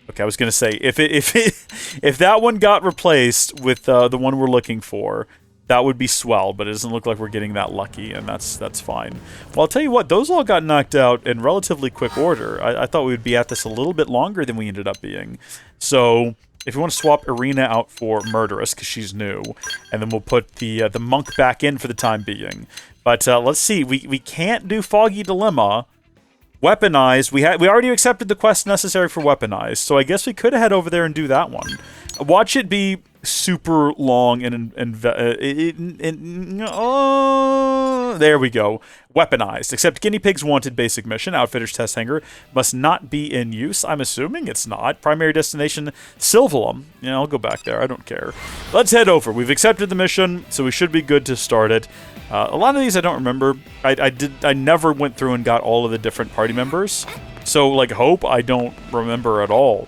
Okay, I was going to say, if that one got replaced with the one we're looking for... That would be swell, but it doesn't look like we're getting that lucky, and that's fine. Well, I'll tell you what, those all got knocked out in relatively quick order. I thought we would be at this a little bit longer than we ended up being. So, if you want to swap Irina out for Murderous, because she's new, and then we'll put the monk back in for the time being. But let's see, we can't do Foggy Dilemma. Weaponized, we already accepted the quest necessary for Weaponized, so I guess we could head over there and do that one. Watch it be super long and there we go. Weaponized. Except guinea pigs wanted basic mission. Outfitter's test hanger must not be in use. I'm assuming it's not. Primary destination, Sylvalum. Yeah, I'll go back there. I don't care. Let's head over. We've accepted the mission, so we should be good to start it. A lot of these I don't remember. I never went through and got all of the different party members. So, like, Hope, I don't remember at all.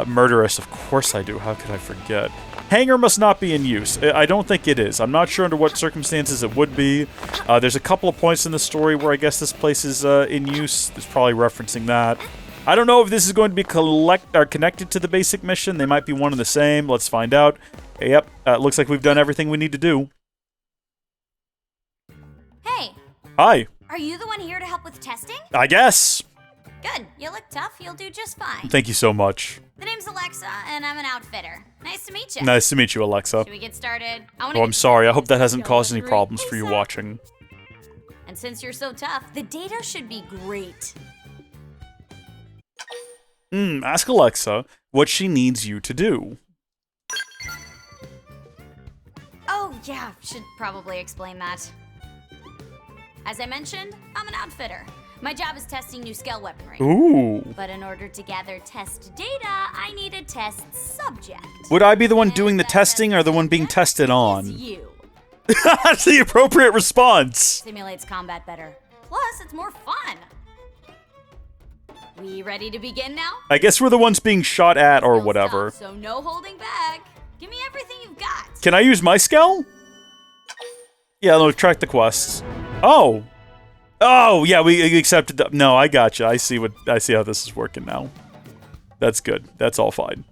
Murderous, of course I do. How could I forget? Hangar must not be in use. I don't think it is. I'm not sure under what circumstances it would be. There's a couple of points in the story where I guess this place is in use. It's probably referencing that. I don't know if this is going to be connected to the basic mission. They might be one and the same. Let's find out. Yep, looks like we've done everything we need to do. Hey. Hi. Are you the one here to help with testing? I guess. Good. You look tough. You'll do just fine. Thank you so much. The name's Alexa, and I'm an outfitter. Nice to meet you. Nice to meet you, Alexa. Should we get started? Oh, I'm sorry. I hope that hasn't caused any problems for you watching. And since you're so tough, the data should be great. Ask Alexa what she needs you to do. Oh, yeah. Should probably explain that. As I mentioned, I'm an outfitter. My job is testing new scale weaponry. Ooh. But in order to gather test data, I need a test subject. Would I be the one doing the testing or the one being tested on? You. That's the appropriate response. Simulates combat better. Plus, it's more fun. We ready to begin now? I guess we're the ones being shot at or whatever. So no holding back. Give me everything you've got. Can I use my skill? Yeah, no, track the quests. Oh. Oh, yeah, we accepted that. No, I gotcha. I see how this is working now. That's good. That's all fine.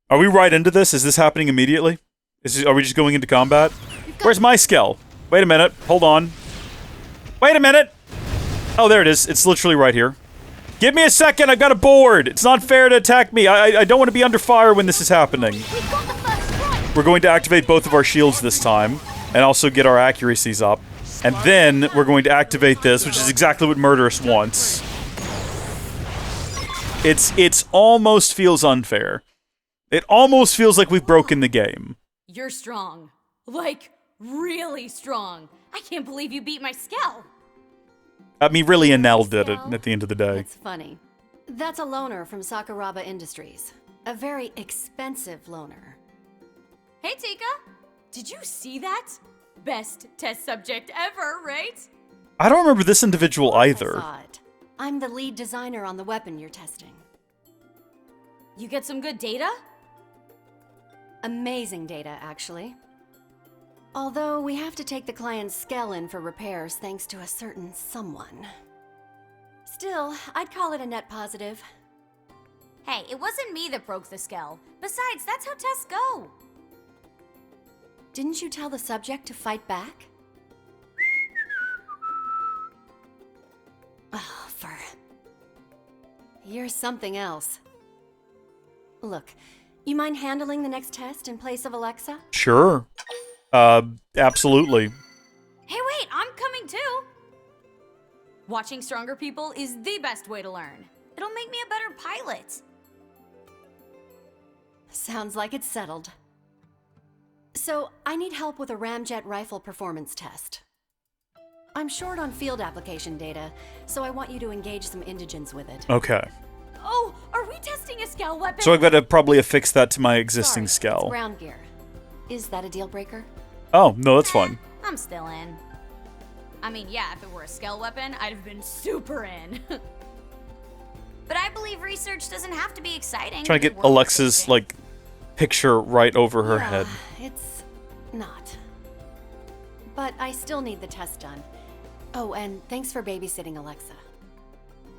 Are we right into this? Is this happening immediately? Are we just going into combat? Where's my skill? Wait a minute. Hold on. Wait a minute. Oh, there it is. It's literally right here. Give me a second. I've got a board. It's not fair to attack me. I don't want to be under fire when this is happening. We're going to activate both of our shields this time, and also get our accuracies up. And then we're going to activate this, which is exactly what Murderous wants. It's almost feels unfair. It almost feels like we've broken the game. You're strong. Like, really strong. I can't believe you beat my Skell. I mean, really, Enel did it at the end of the day. It's funny. That's a loaner from Sakuraba Industries. A very expensive loaner. Hey, Tika. Did you see that? Best test subject ever, right? I don't remember this individual either. I saw it. I'm the lead designer on the weapon you're testing. You get some good data? Amazing data, actually. Although we have to take the client's Skell in for repairs thanks to a certain someone. Still, I'd call it a net positive. Hey, it wasn't me that broke the Skell. Besides, that's how tests go. Didn't you tell the subject to fight back? Oh, you're something else. Look, you mind handling the next test in place of Alexa? Sure. Absolutely. Hey, wait, I'm coming too. Watching stronger people is the best way to learn. It'll make me a better pilot. Sounds like it's settled. So, I need help with a ramjet rifle performance test. I'm short on field application data, so I want you to engage some indigents with it. Okay. Oh, are we testing a Skell weapon? So I've got to probably affix that to my existing Sorry, Skell. It's ground gear. Is that a deal breaker? Oh, no, that's fine. I'm still in. I mean, yeah, if it were a Skell weapon, I'd have been super in. But I believe research doesn't have to be exciting. Trying to get Alexa's, like, picture right over her head. It's not. But I still need the test done. Oh, and thanks for babysitting Alexa.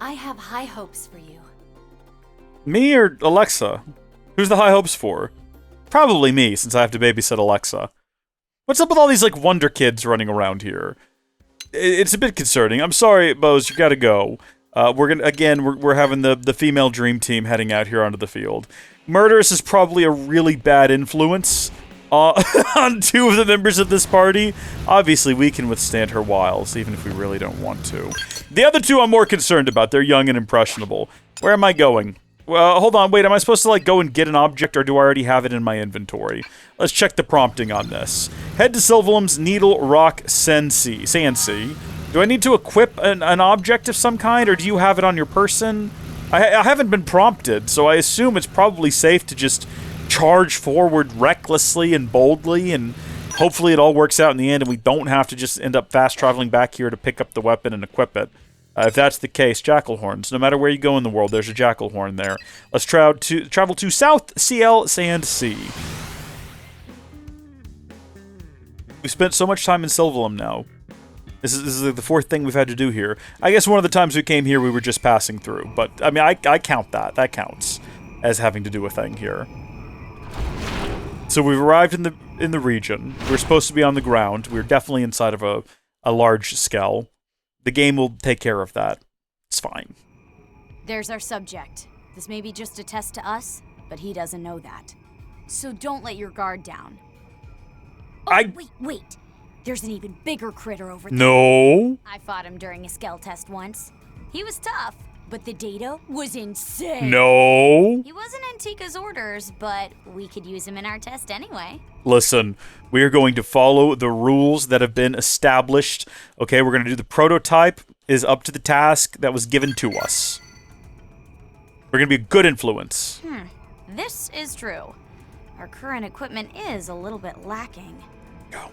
I have high hopes for you. Me or Alexa? Who's the high hopes for? Probably me, since I have to babysit Alexa. What's up with all these, like, wonder kids running around here? It's a bit concerning. I'm sorry, Bose, you gotta go. We're having the female dream team heading out here onto the field. Murderous is probably a really bad influence on two of the members of this party. Obviously, we can withstand her wiles, even if we really don't want to. The other two I'm more concerned about. They're young and impressionable. Where am I going? Well, hold on, wait, am I supposed to, like, go and get an object, or do I already have it in my inventory? Let's check the prompting on this. Head to Sylvalum's Needle Rock Sansi. Do I need to equip an object of some kind, or do you have it on your person? I haven't been prompted, so I assume it's probably safe to just charge forward recklessly and boldly and Hopefully it all works out in the end and we don't have to just end up fast traveling back here to pick up the weapon and equip it. If that's the case, jackal horns. No matter where you go in the world, there's a jackal horn there. Let's travel to South CL Sand Sea. We spent so much time in Sylvalum now. This is the fourth thing we've had to do here. I guess one of the times we came here, we were just passing through. But, I mean, I count that. That counts as having to do a thing here. So we've arrived in the region. We're supposed to be on the ground. We're definitely inside of a large skell. The game will take care of that. It's fine. There's our subject. This may be just a test to us, but he doesn't know that. So don't let your guard down. Oh, wait. There's an even bigger critter over there. No. I fought him during a skell test once. He was tough, but the data was insane. No. He wasn't in Tika's orders, but we could use him in our test anyway. Listen, we are going to follow the rules that have been established. Okay, we're going to do the prototype is up to the task that was given to us. We're going to be a good influence. This is true. Our current equipment is a little bit lacking. Go.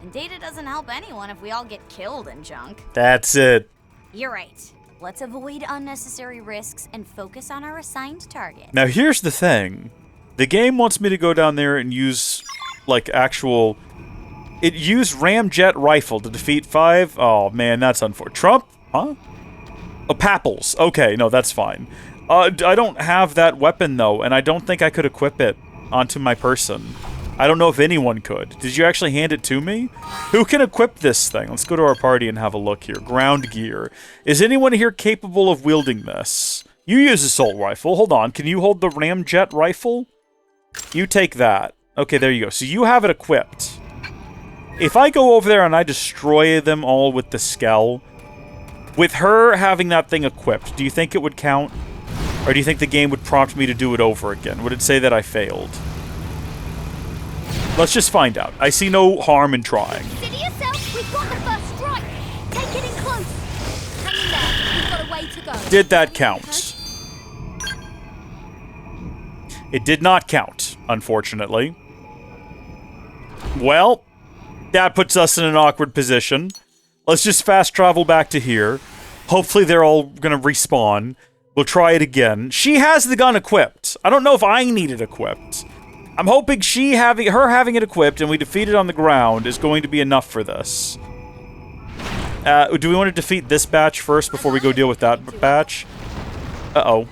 And data doesn't help anyone if we all get killed in junk. That's it. You're right. Let's avoid unnecessary risks and focus on our assigned target. Now here's the thing. The game wants me to go down there and use, like, actual... It used ramjet rifle to defeat 5... Oh, man, that's unfortunate. Trump? Huh? Oh, Papples. Okay, no, that's fine. I don't have that weapon, though, and I don't think I could equip it onto my person. I don't know if anyone could. Did you actually hand it to me? Who can equip this thing? Let's go to our party and have a look here. Ground gear. Is anyone here capable of wielding this? You use assault rifle. Hold on. Can you hold the ramjet rifle? You take that. Okay, there you go. So you have it equipped. If I go over there and I destroy them all with the skell, with her having that thing equipped, do you think it would count? Or do you think the game would prompt me to do it over again? Would it say that I failed? Let's just find out. I see no harm in trying. Consider yourself, we've got the first strike. Take it in close. Hang in there, we've got a way to go. Did that count? It did not count, unfortunately. Well, that puts us in an awkward position. Let's just fast travel back to here. Hopefully they're all gonna respawn. We'll try it again. She has the gun equipped. I don't know if I need it equipped. I'm hoping her having it equipped and we defeat it on the ground is going to be enough for this. Do we want to defeat this batch first before we go deal with that batch? Uh-oh.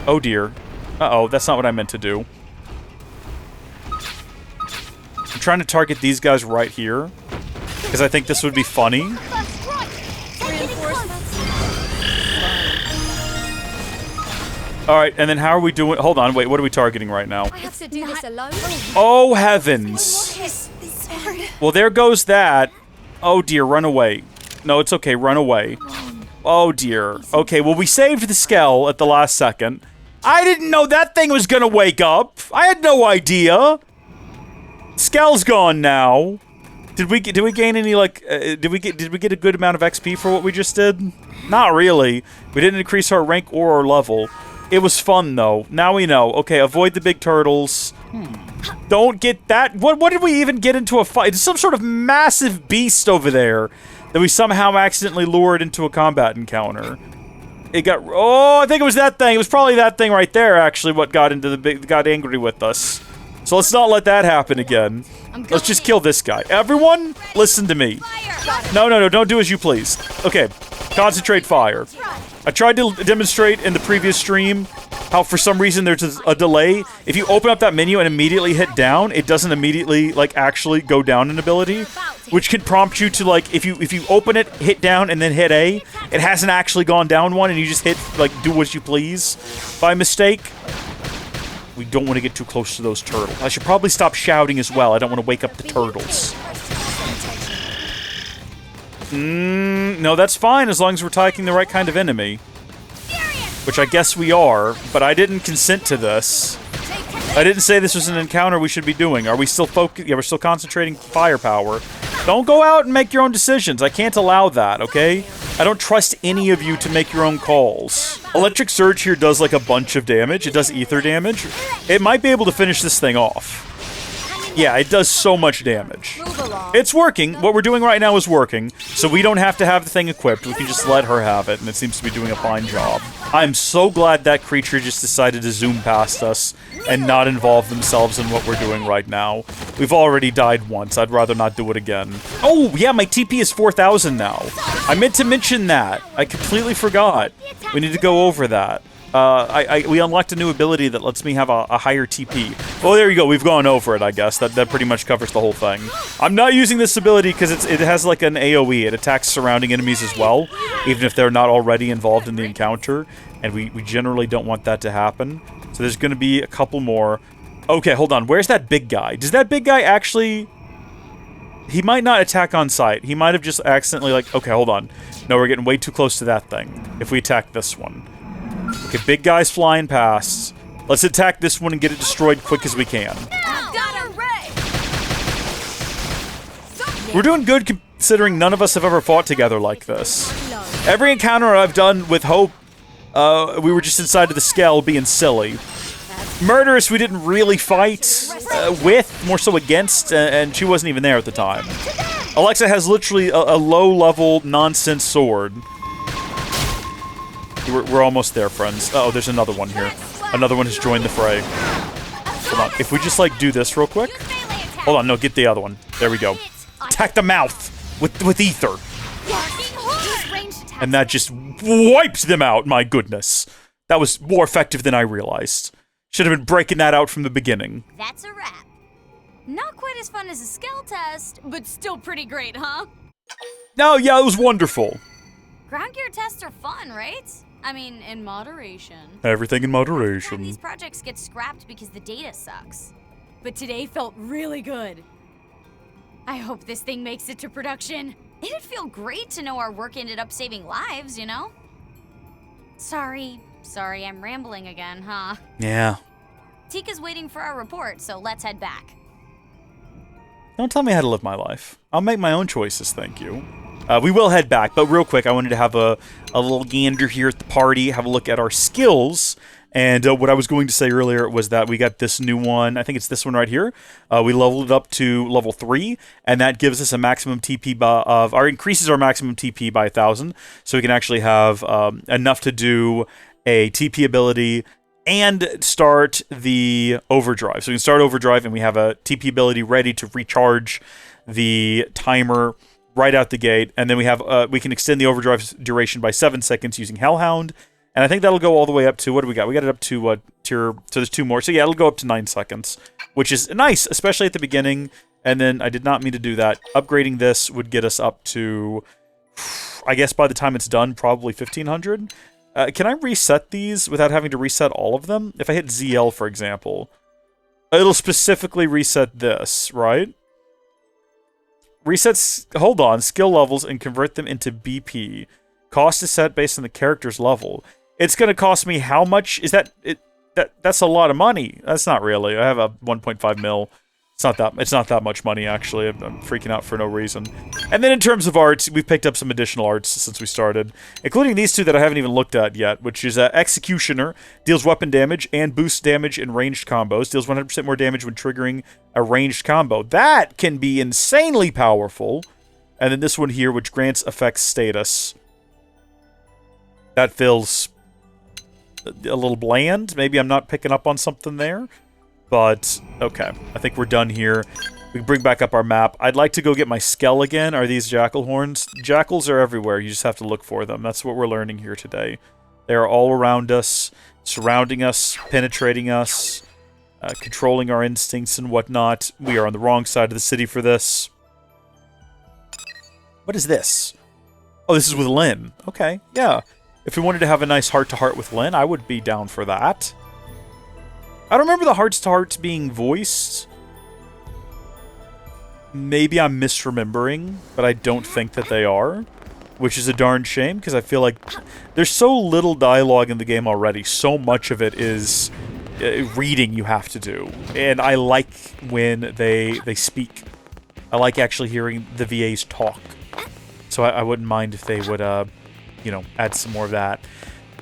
Oh dear. Uh-oh, that's not what I meant to do. I'm trying to target these guys right here, because I think this would be funny. Alright, and then how are we doing? Hold on, wait, what are we targeting right now? I have to do this alone. Oh, heavens. Well, there goes that. Oh, dear, run away. No, it's okay, run away. Oh, dear. Okay, well, we saved the skell at the last second. I didn't know that thing was gonna wake up. I had no idea. Skell's gone now. Did we gain any, like, did we get a good amount of XP for what we just did? Not really. We didn't increase our rank or our level. It was fun, though. Now we know. Okay, avoid the big turtles. Don't get that. What did we even get into a fight? It's some sort of massive beast over there that we somehow accidentally lured into a combat encounter. It got... Oh, I think it was that thing. It was probably that thing right there, actually, what got angry with us. So let's not let that happen again. Let's just kill this guy. Everyone, listen to me. No, don't do as you please. Okay, concentrate fire. I tried to demonstrate in the previous stream how for some reason there's a delay. If you open up that menu and immediately hit down, it doesn't immediately, like, actually go down an ability, which can prompt you to, like, if you open it, hit down, and then hit A, it hasn't actually gone down one, and you just hit, like, do as you please by mistake. We don't want to get too close to those turtles. I should probably stop shouting as well. I don't want to wake up the turtles. No, that's fine as long as we're taking the right kind of enemy. Which I guess we are, but I didn't consent to this. I didn't say this was an encounter we should be doing. Are we still focused? Yeah, we're still concentrating firepower. Don't go out and make your own decisions. I can't allow that, okay? I don't trust any of you to make your own calls. Electric Surge here does like a bunch of damage. It does ether damage. It might be able to finish this thing off. Yeah, it does so much damage. It's working. What we're doing right now is working, so we don't have to have the thing equipped. We can just let her have it, and it seems to be doing a fine job. I'm so glad that creature just decided to zoom past us and not involve themselves in what we're doing right now. We've already died once. I'd rather not do it again. Oh, yeah, my TP is 4,000 now. I meant to mention that. I completely forgot. We need to go over that. We unlocked a new ability that lets me have a higher TP. Well, there you go. We've gone over it, I guess. That pretty much covers the whole thing. I'm not using this ability because it has like an AoE. It attacks surrounding enemies as well, even if they're not already involved in the encounter. And we generally don't want that to happen. So there's going to be a couple more. Okay, hold on. Where's that big guy? Does that big guy actually... He might not attack on sight. He might have just accidentally like... Okay, hold on. No, we're getting way too close to that thing. If we attack this one. Okay, big guy's flying past. Let's attack this one and get it destroyed quick as we can. We're doing good considering none of us have ever fought together like this. Every encounter I've done with Hope, we were just inside of the scale being silly. Murderous we didn't really fight with, more so against, and she wasn't even there at the time. Alexa has literally a low-level nonsense sword. We're almost there, friends. Uh oh, there's another one here. Another one has joined the fray. Hold on. If we just, like, do this real quick. Hold on, no, get the other one. There we go. Attack the mouth with ether. And that just wiped them out, my goodness. That was more effective than I realized. Should have been breaking that out from the beginning. That's a wrap. Not quite as fun as a skill test, but still pretty great, huh? No, yeah, it was wonderful. Ground gear tests are fun, right? I mean, in moderation. Everything in moderation. These projects get scrapped because the data sucks. But today felt really good. I hope this thing makes it to production. It'd feel great to know our work ended up saving lives, you know? Sorry, I'm rambling again, huh? Yeah. Tika's waiting for our report, so let's head back. Don't tell me how to live my life. I'll make my own choices, thank you. We will head back, but real quick, I wanted to have a little gander here at the party, have a look at our skills. And what I was going to say earlier was that we got this new one. I think it's this one right here. We leveled it up to level 3, and that gives us a maximum TP or increases our maximum TP by 1,000. So we can actually have enough to do a TP ability and start the overdrive. So we can start overdrive, and we have a TP ability ready to recharge the timer right out the gate, and then we can extend the overdrive duration by 7 seconds using Hellhound, and I think that'll go all the way up to, what do we got? We got it up to tier, so there's 2 more, so yeah, it'll go up to 9 seconds, which is nice, especially at the beginning, and then I did not mean to do that. Upgrading this would get us up to, I guess by the time it's done, probably 1,500. Can I reset these without having to reset all of them? If I hit ZL, for example, it'll specifically reset this, right? Resets, hold on, skill levels and convert them into BP. Cost is set based on the character's level. It's going to cost me how much? Is that that's a lot of money. That's not really. I have a 1.5 mil. It's not that much money, actually. I'm freaking out for no reason. And then in terms of arts, we've picked up some additional arts since we started, including these two that I haven't even looked at yet, which is Executioner, deals weapon damage and boosts damage in ranged combos, deals 100% more damage when triggering a ranged combo. That can be insanely powerful. And then this one here, which grants effects status. That feels a little bland. Maybe I'm not picking up on something there. But, okay, I think we're done here. We can bring back up our map. I'd like to go get my Skell again. Are these jackal horns? Jackals are everywhere. You just have to look for them. That's what we're learning here today. They are all around us, surrounding us, penetrating us, controlling our instincts and whatnot. We are on the wrong side of the city for this. What is this? Oh, this is with Lynn. Okay, yeah. If we wanted to have a nice heart-to-heart with Lynn, I would be down for that. I don't remember the hearts-to-hearts being voiced. Maybe I'm misremembering, but I don't think that they are, which is a darn shame, because I feel like there's so little dialogue in the game already. So much of it is reading you have to do, and I like when they speak. I like actually hearing the VAs talk, so I wouldn't mind if they would, you know, add some more of that.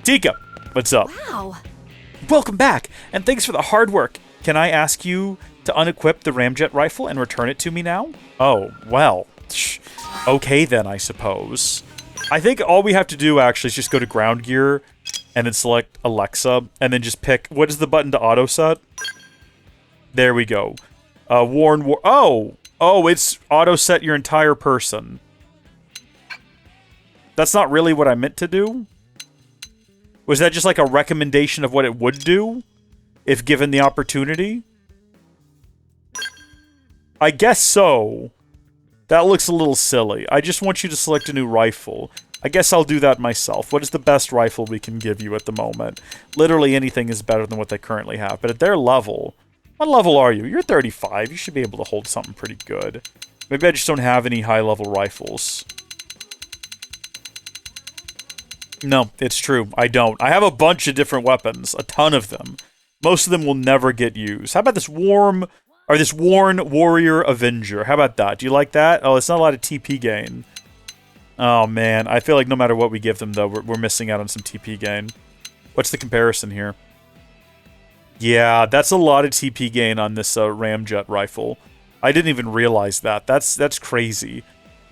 Tika, what's up? Wow. Welcome back, and thanks for the hard work. Can I ask you to unequip the ramjet rifle and return it to me now? Oh, well. Okay then, I suppose. I think all we have to do actually is just go to ground gear and then select Alexa and then just pick, what is the button to auto set? There we go. Oh, it's auto set your entire person. That's not really what I meant to do. Was that just like a recommendation of what it would do if given the opportunity? I guess so. That looks a little silly. I just want you to select a new rifle. I guess I'll do that myself. What is the best rifle we can give you at the moment? Literally anything is better than what they currently have. But at their level... What level are you? You're 35. You should be able to hold something pretty good. Maybe I just don't have any high-level rifles. No, it's true. I don't. I have a bunch of different weapons. A ton of them. Most of them will never get used. How about this worn warrior avenger? How about that? Do you like that? Oh, it's not a lot of TP gain. Oh, man. I feel like no matter what we give them, though, we're missing out on some TP gain. What's the comparison here? Yeah, that's a lot of TP gain on this ramjet rifle. I didn't even realize that. That's crazy.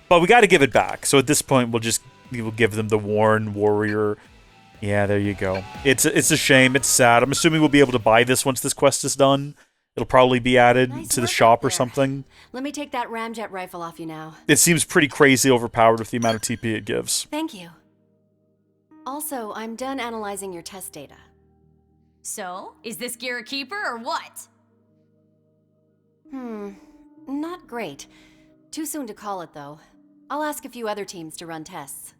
But we got to give it back. So at this point, we'll give them the worn warrior. Yeah, there you go. It's a shame. It's sad. I'm assuming we'll be able to buy this once this quest is done. It'll probably be added to the shop or something. Let me take that ramjet rifle off you now. It seems pretty crazy overpowered with the amount of TP it gives. Thank you. Also, I'm done analyzing your test data. So, is this gear a keeper or what? Not great. Too soon to call it, though. I'll ask a few other teams to run tests.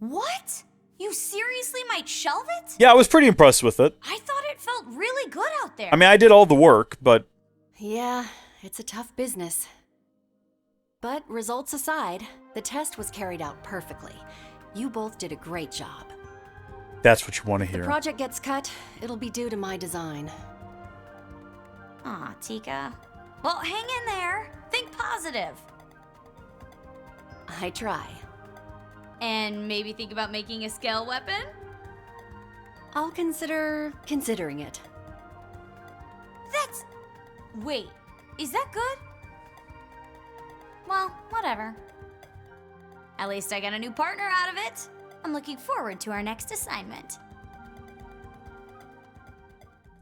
What? You seriously might shelve it? Yeah, I was pretty impressed with it. I thought it felt really good out there. I mean, I did all the work, but... Yeah, it's a tough business. But results aside, the test was carried out perfectly. You both did a great job. That's what you want to If hear. the project gets cut, it'll be due to my design. Aw, Tika. Well, hang in there. Think positive. I try. And maybe think about making a scale weapon? I'll consider considering it. That's... Wait, is that good? Well, whatever. At least I got a new partner out of it. I'm looking forward to our next assignment.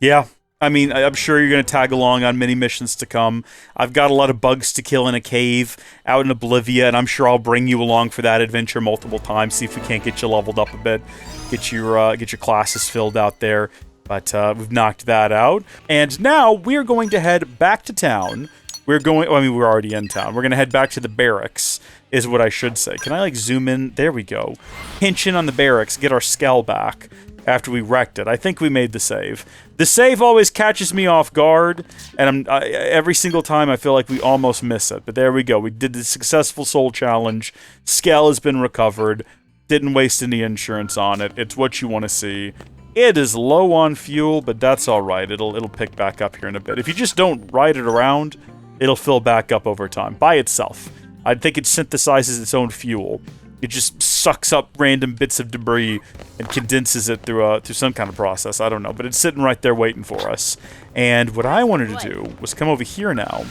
Yeah, I mean, I'm sure you're going to tag along on many missions to come. I've got a lot of bugs to kill in a cave out in Oblivia, and I'm sure I'll bring you along for that adventure multiple times, see if we can't get you leveled up a bit, get your classes filled out there. But we've knocked that out. And now we're going to head back to town. We're already in town. We're going to head back to the barracks, is what I should say. Can I, like, zoom in? There we go. Pinch in on the barracks, get our skull back after we wrecked it. I think we made the save. The save always catches me off guard, and every single time I feel like we almost miss it. But there we go. We did the successful soul challenge. Skull has been recovered. Didn't waste any insurance on it. It's what you want to see. It is low on fuel, but that's all right. It'll pick back up here in a bit. If you just don't ride it around, it'll fill back up over time by itself. I think it synthesizes its own fuel. It just sucks up random bits of debris and condenses it through some kind of process. I don't know, but it's sitting right there waiting for us. And what I wanted to do was come over here now.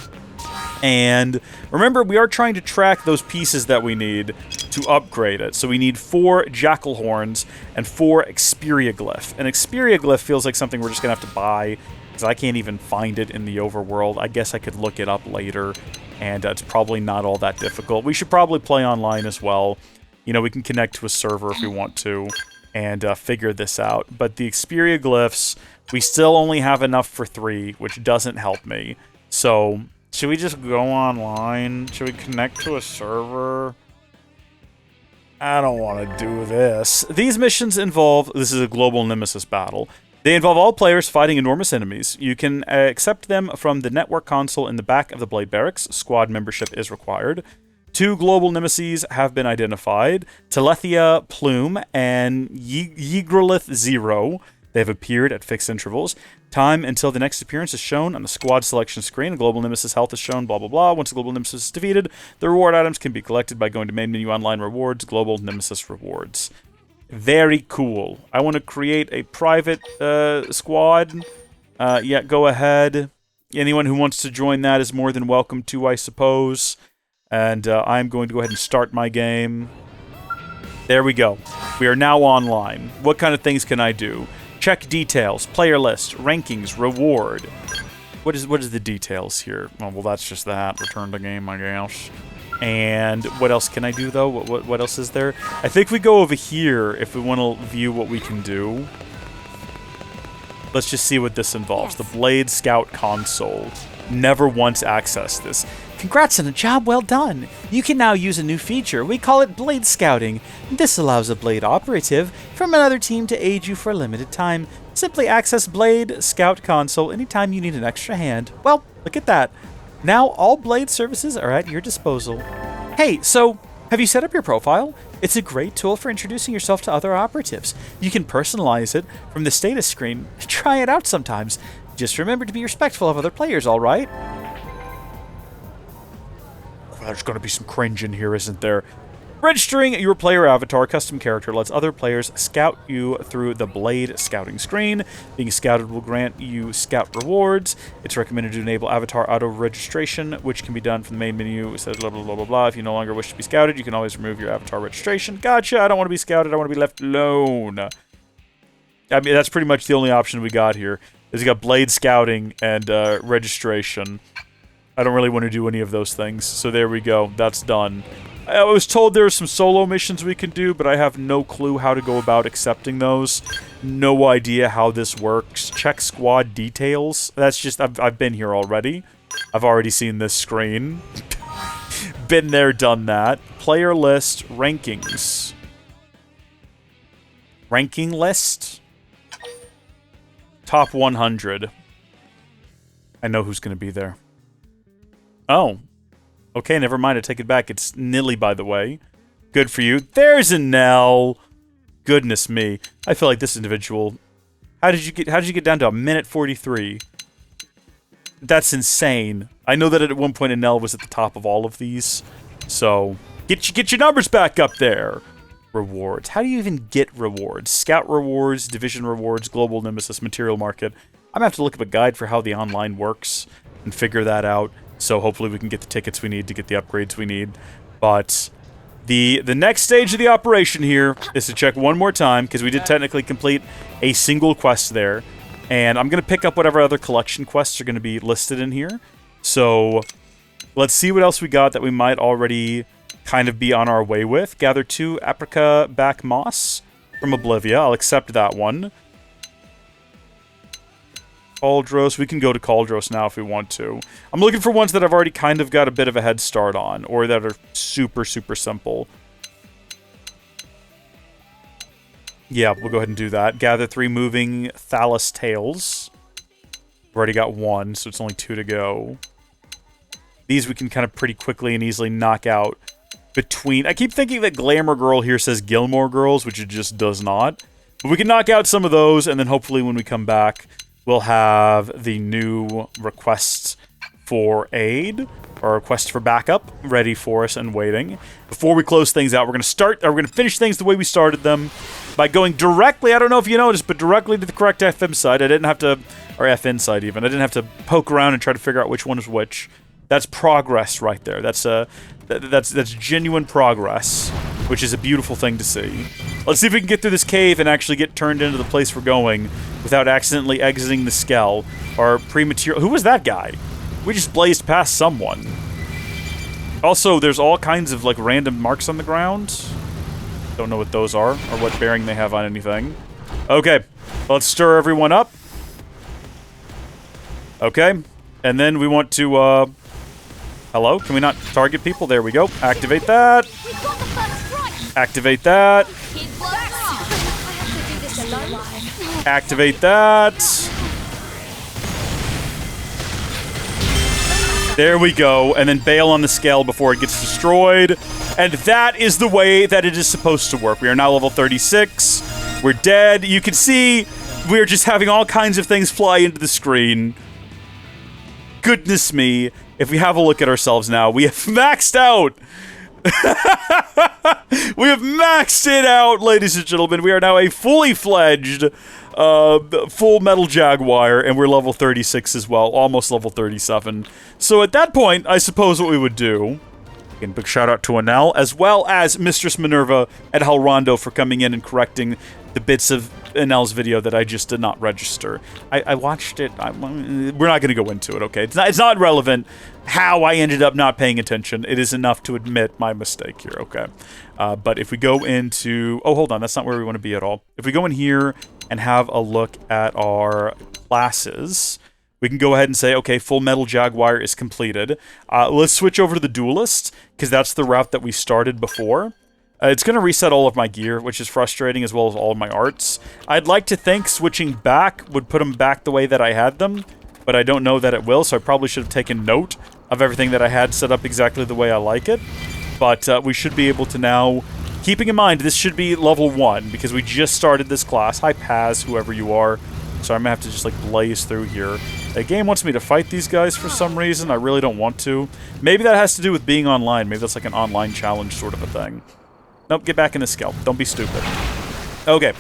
And remember, we are trying to track those pieces that we need to upgrade it. So we need 4 jackal horns and 4 Xperia glyph. An Xperia glyph feels like something we're just going to have to buy, because I can't even find it in the overworld. I guess I could look it up later, and it's probably not all that difficult. We should probably play online as well. You know, we can connect to a server if we want to and figure this out. But the Xperia glyphs, we still only have enough for 3, which doesn't help me. So, should we just go online? Should we connect to a server? I don't want to do this. These missions involve... This is a global nemesis battle. They involve all players fighting enormous enemies. You can accept them from the network console in the back of the Blade Barracks. Squad membership is required. 2 global nemeses have been identified. Telethia Plume and Yggdralith Zero. They have appeared at fixed intervals. Time until the next appearance is shown on the squad selection screen. A global nemesis health is shown, blah, blah, blah. Once a global nemesis is defeated, the reward items can be collected by going to main menu online rewards, global nemesis rewards. Very cool. I want to create a private squad. Yeah, go ahead. Anyone who wants to join that is more than welcome to, I suppose. And I'm going to go ahead and start my game. There we go. We are now online. What kind of things can I do? Check details, player list, rankings, reward. What is the details here? Oh, well, that's just that. Return to game, I guess. And what else can I do, though? What else is there? I think we go over here if we want to view what we can do. Let's just see what this involves. The Blade Scout console. Never once accessed this. Congrats on a job well done. You can now use a new feature. We call it Blade Scouting. This allows a Blade operative from another team to aid you for a limited time. Simply access Blade Scout console anytime you need an extra hand. Well, look at that. Now all Blade services are at your disposal. Hey, so have you set up your profile? It's a great tool for introducing yourself to other operatives. You can personalize it from the status screen. Try it out sometimes. Just remember to be respectful of other players, all right? There's going to be some cringe in here, isn't there? Registering your player avatar custom character lets other players scout you through the Blade scouting screen. Being scouted will grant you scout rewards. It's recommended to enable avatar auto-registration, which can be done from the main menu. It says blah, blah, blah, blah, blah. If you no longer wish to be scouted, you can always remove your avatar registration. Gotcha, I don't want to be scouted. I want to be left alone. I mean, that's pretty much the only option we got here. Is we got Blade scouting and registration. I don't really want to do any of those things. So there we go. That's done. I was told there are some solo missions we can do, but I have no clue how to go about accepting those. No idea how this works. Check squad details. That's just, I've been here already. I've already seen this screen. Been there, done that. Player list, rankings. Ranking list? Top 100. I know who's going to be there. Oh. Okay, never mind. I take it back. It's Nilly, by the way. Good for you. There's Enel. Goodness me. I feel like this individual. How did you get down to a minute 43? That's insane. I know that at one point Enel was at the top of all of these. So get your numbers back up there. Rewards. How do you even get rewards? Scout rewards, division rewards, global nemesis, material market. I'm gonna have to look up a guide for how the online works and figure that out. So hopefully we can get the tickets we need to get the upgrades we need. But the next stage of the operation here is to check one more time, because we did technically complete a single quest there. And I'm going to pick up whatever other collection quests are going to be listed in here. So let's see what else we got that we might already kind of be on our way with. Gather 2 Aprica Back Moss from Oblivia. I'll accept that one. Cauldros. We can go to Cauldros now if we want to. I'm looking for ones that I've already kind of got a bit of a head start on, or that are super, super simple. Yeah, we'll go ahead and do that. Gather 3 moving Thallus Tails. We've already got 1, so it's only 2 to go. These we can kind of pretty quickly and easily knock out between... I keep thinking that Glamour Girl here says Gilmore Girls, which it just does not. But we can knock out some of those, and then hopefully when we come back, we'll have the new requests for aid, or requests for backup, ready for us and waiting. Before we close things out, we're going to finish things the way we started them, by going directly, I don't know if you noticed, but directly to the correct FM site. I didn't have to, or FN site even, I didn't have to poke around and try to figure out which one is which. That's progress right there. That's genuine progress, which is a beautiful thing to see. Let's see if we can get through this cave and actually get turned into the place we're going without accidentally exiting the Skell or premature. Who was that guy? We just blazed past someone. Also, there's all kinds of like random marks on the ground. Don't know what those are or what bearing they have on anything. Okay, let's stir everyone up. Okay, and then we want to, hello? Can we not target people? There we go. Activate that. Activate that. Activate that. There we go. And then bail on the Skell before it gets destroyed. And that is the way that it is supposed to work. We are now level 36. We're dead. You can see we're just having all kinds of things fly into the screen. Goodness me. If we have a look at ourselves now, we have maxed out. We have maxed it out, ladies and gentlemen. We are now a fully fledged Full Metal Jaguar, and we're level 36 as well, almost level 37. So at that point, I suppose what we would do... Again, big shout out to Enel, as well as Mistress Minerva and Halrondo for coming in and correcting the bits of Enel's video that I just did not register. I watched it. We're not going to go into it, okay? It's not relevant how I ended up not paying attention. It is enough to admit my mistake here, okay? But if we go into... Oh, hold on. That's not where we want to be at all. If we go in here and have a look at our classes... We can go ahead and say, okay, Full Metal Jaguar is completed. Let's switch over to the Duelist, because that's the route that we started before. It's going to reset all of my gear, which is frustrating, as well as all of my arts. I'd like to think switching back would put them back the way that I had them, but I don't know that it will, so I probably should have taken note of everything that I had set up exactly the way I like it. But we should be able to now... Keeping in mind, this should be level 1, because we just started this class. Hi, Paz, whoever you are. So I'm going to have to just, like, blaze through here. The game wants me to fight these guys for some reason. I really don't want to. Maybe that has to do with being online. Maybe that's like an online challenge sort of a thing. Nope, get back in the scalp. Don't be stupid. Okay.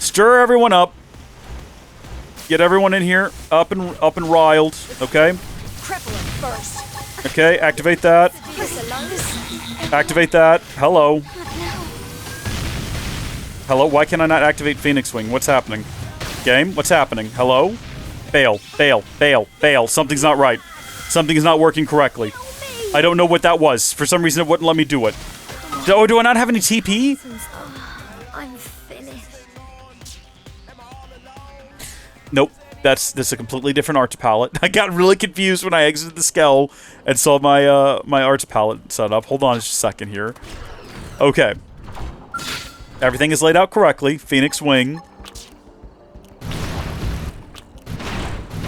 Stir everyone up. Get everyone in here up and riled, okay? Okay, activate that. Activate that. Hello. Hello, why can I not activate Phoenix Wing? What's happening? Game, what's happening? Hello? Fail, fail, fail, fail. Something's not right. Something is not working correctly. I don't know what that was. For some reason, it wouldn't let me do it. Oh, do I not have any TP? I'm finished. Nope. That's a completely different arts palette. I got really confused when I exited the Skell and saw my my arts palette set up. Hold on just a second here. Okay. Everything is laid out correctly. Phoenix Wing.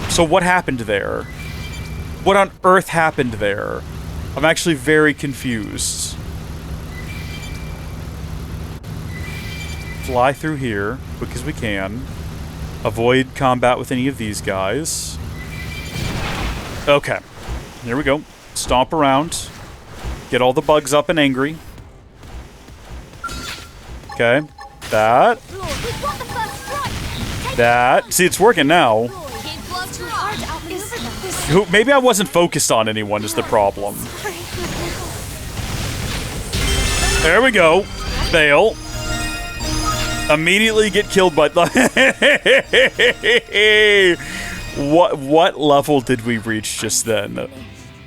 So what happened there? What on earth happened there? I'm actually very confused. Fly through here, quick as we can. Avoid combat with any of these guys. Okay. Here we go. Stomp around. Get all the bugs up and angry. Okay. That. That. See, it's working now. Maybe I wasn't focused on anyone is the problem. There we go. Fail. Immediately get killed by... What level did we reach just then?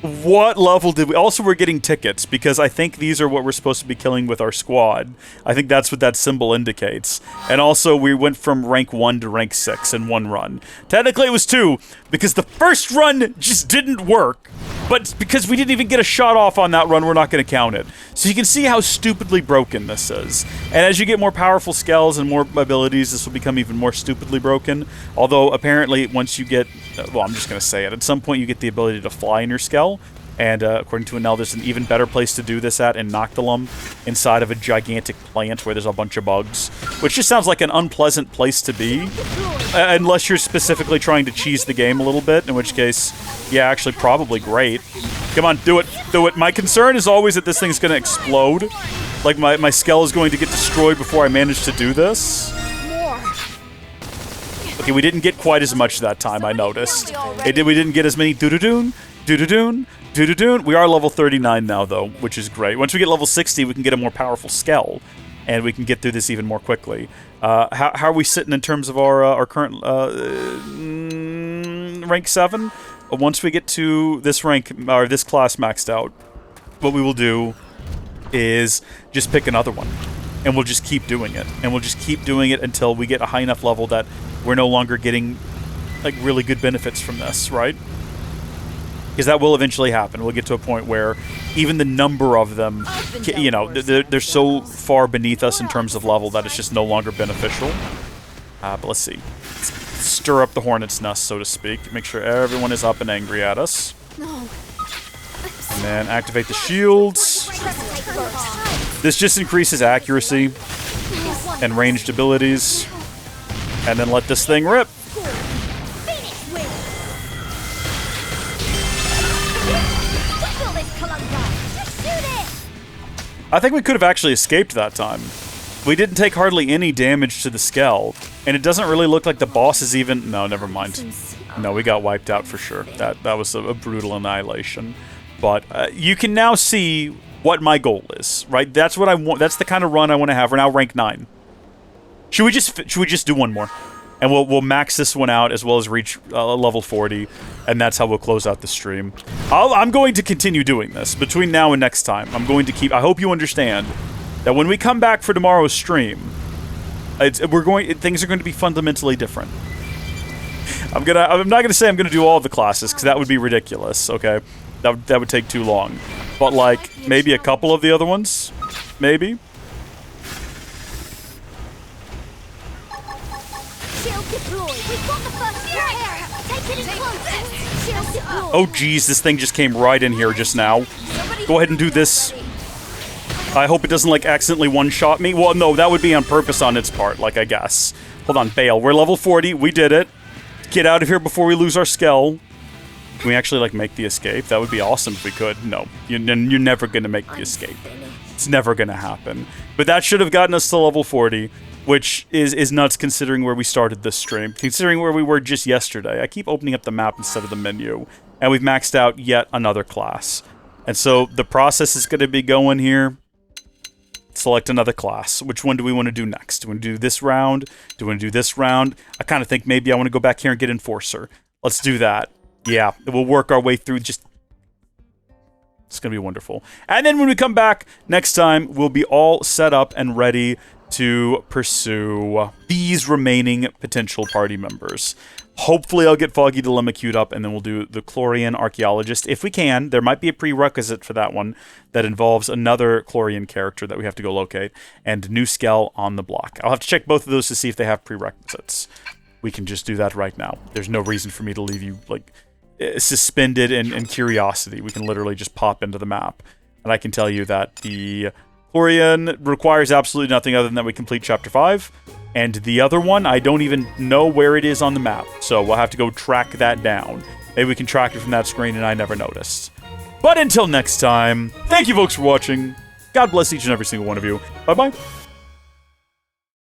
What level did we... Also, we're getting tickets, because I think these are what we're supposed to be killing with our squad. I think that's what that symbol indicates. And also, we went from rank 1 to rank 6 in one run. Technically, it was 2, because the first run just didn't work. But because we didn't even get a shot off on that run, we're not going to count it. So you can see how stupidly broken this is. And as you get more powerful skells and more abilities, this will become even more stupidly broken. Although, apparently, once you get... Well, I'm just going to say it. At some point, you get the ability to fly in your skell. And according to Enel, there's an even better place to do this at in Noctilum, inside of a gigantic plant where there's a bunch of bugs. Which just sounds like an unpleasant place to be. Unless you're specifically trying to cheese the game a little bit, in which case, yeah, actually probably great. Come on, do it, do it. My concern is always that this thing's going to explode. Like, my skell is going to get destroyed before I manage to do this. Okay, we didn't get quite as much that time, I noticed. We didn't get as many doo-doo-doon, doo-doo-doon, doo-doo-doon. We are level 39 now, though, which is great. Once we get level 60, we can get a more powerful skell, and we can get through this even more quickly. How are we sitting in terms of our current rank 7? Once we get to this rank, or this class maxed out, what we will do is just pick another one. And we'll just keep doing it. And we'll just keep doing it until we get a high enough level that we're no longer getting, like, really good benefits from this, right? Because that will eventually happen. We'll get to a point where even the number of them, you know, they're so far beneath us in terms of level that it's just no longer beneficial. But let's see. Stir up the hornet's nest, so to speak. Make sure everyone is up and angry at us. And then activate the shields. This just increases accuracy and ranged abilities. And then let this thing rip. I think we could have actually escaped that time. We didn't take hardly any damage to the skell. And it doesn't really look like the boss is even... No, never mind. No, we got wiped out for sure. That was a brutal annihilation. But you can now see what my goal is, right? That's what I want. That's the kind of run I want to have. We're now rank 9. Should we just do one more? And we'll max this one out as well as reach level 40, and that's how we'll close out the stream. I'm going to continue doing this between now and next time. I'm going to keep... I hope you understand that when we come back for tomorrow's stream, things are going to be fundamentally different. I'm not gonna say I'm gonna do all of the classes because that would be ridiculous. Okay, that would take too long. But like maybe a couple of the other ones, maybe. Oh geez, this thing just came right in here just now. Go ahead and do this. I hope it doesn't like accidentally one-shot me. Well, no, that would be on purpose on its part, like I guess. Hold on, bail. We're level 40. We did it. Get out of here before we lose our skull. Can we actually like make the escape? That would be awesome if we could. No, you're never gonna make the escape. It's never gonna happen. But that should have gotten us to level 40, which is nuts considering where we started this stream. Considering where we were just yesterday. I keep opening up the map instead of the menu, and we've maxed out yet another class. And so the process is gonna be going here. Select another class. Which one do we want to do next? Do we want to do this round? Do we want to do this round? I kind of think maybe I want to go back here and get Enforcer. Let's do that. Yeah, we'll work our way through just... It's going to be wonderful. And then when we come back next time, we'll be all set up and ready to pursue these remaining potential party members. Hopefully I'll get Foggy Dilemma queued up, and then we'll do the Chlorian Archaeologist. If we can, there might be a prerequisite for that one that involves another Chlorian character that we have to go locate, and New Skell on the block. I'll have to check both of those to see if they have prerequisites. We can just do that right now. There's no reason for me to leave you, like, suspended in curiosity. We can literally just pop into the map. And I can tell you that the Chlorian requires absolutely nothing other than that we complete Chapter 5. And the other one, I don't even know where it is on the map. So we'll have to go track that down. Maybe we can track it from that screen and I never noticed. But until next time, thank you folks for watching. God bless each and every single one of you. Bye-bye.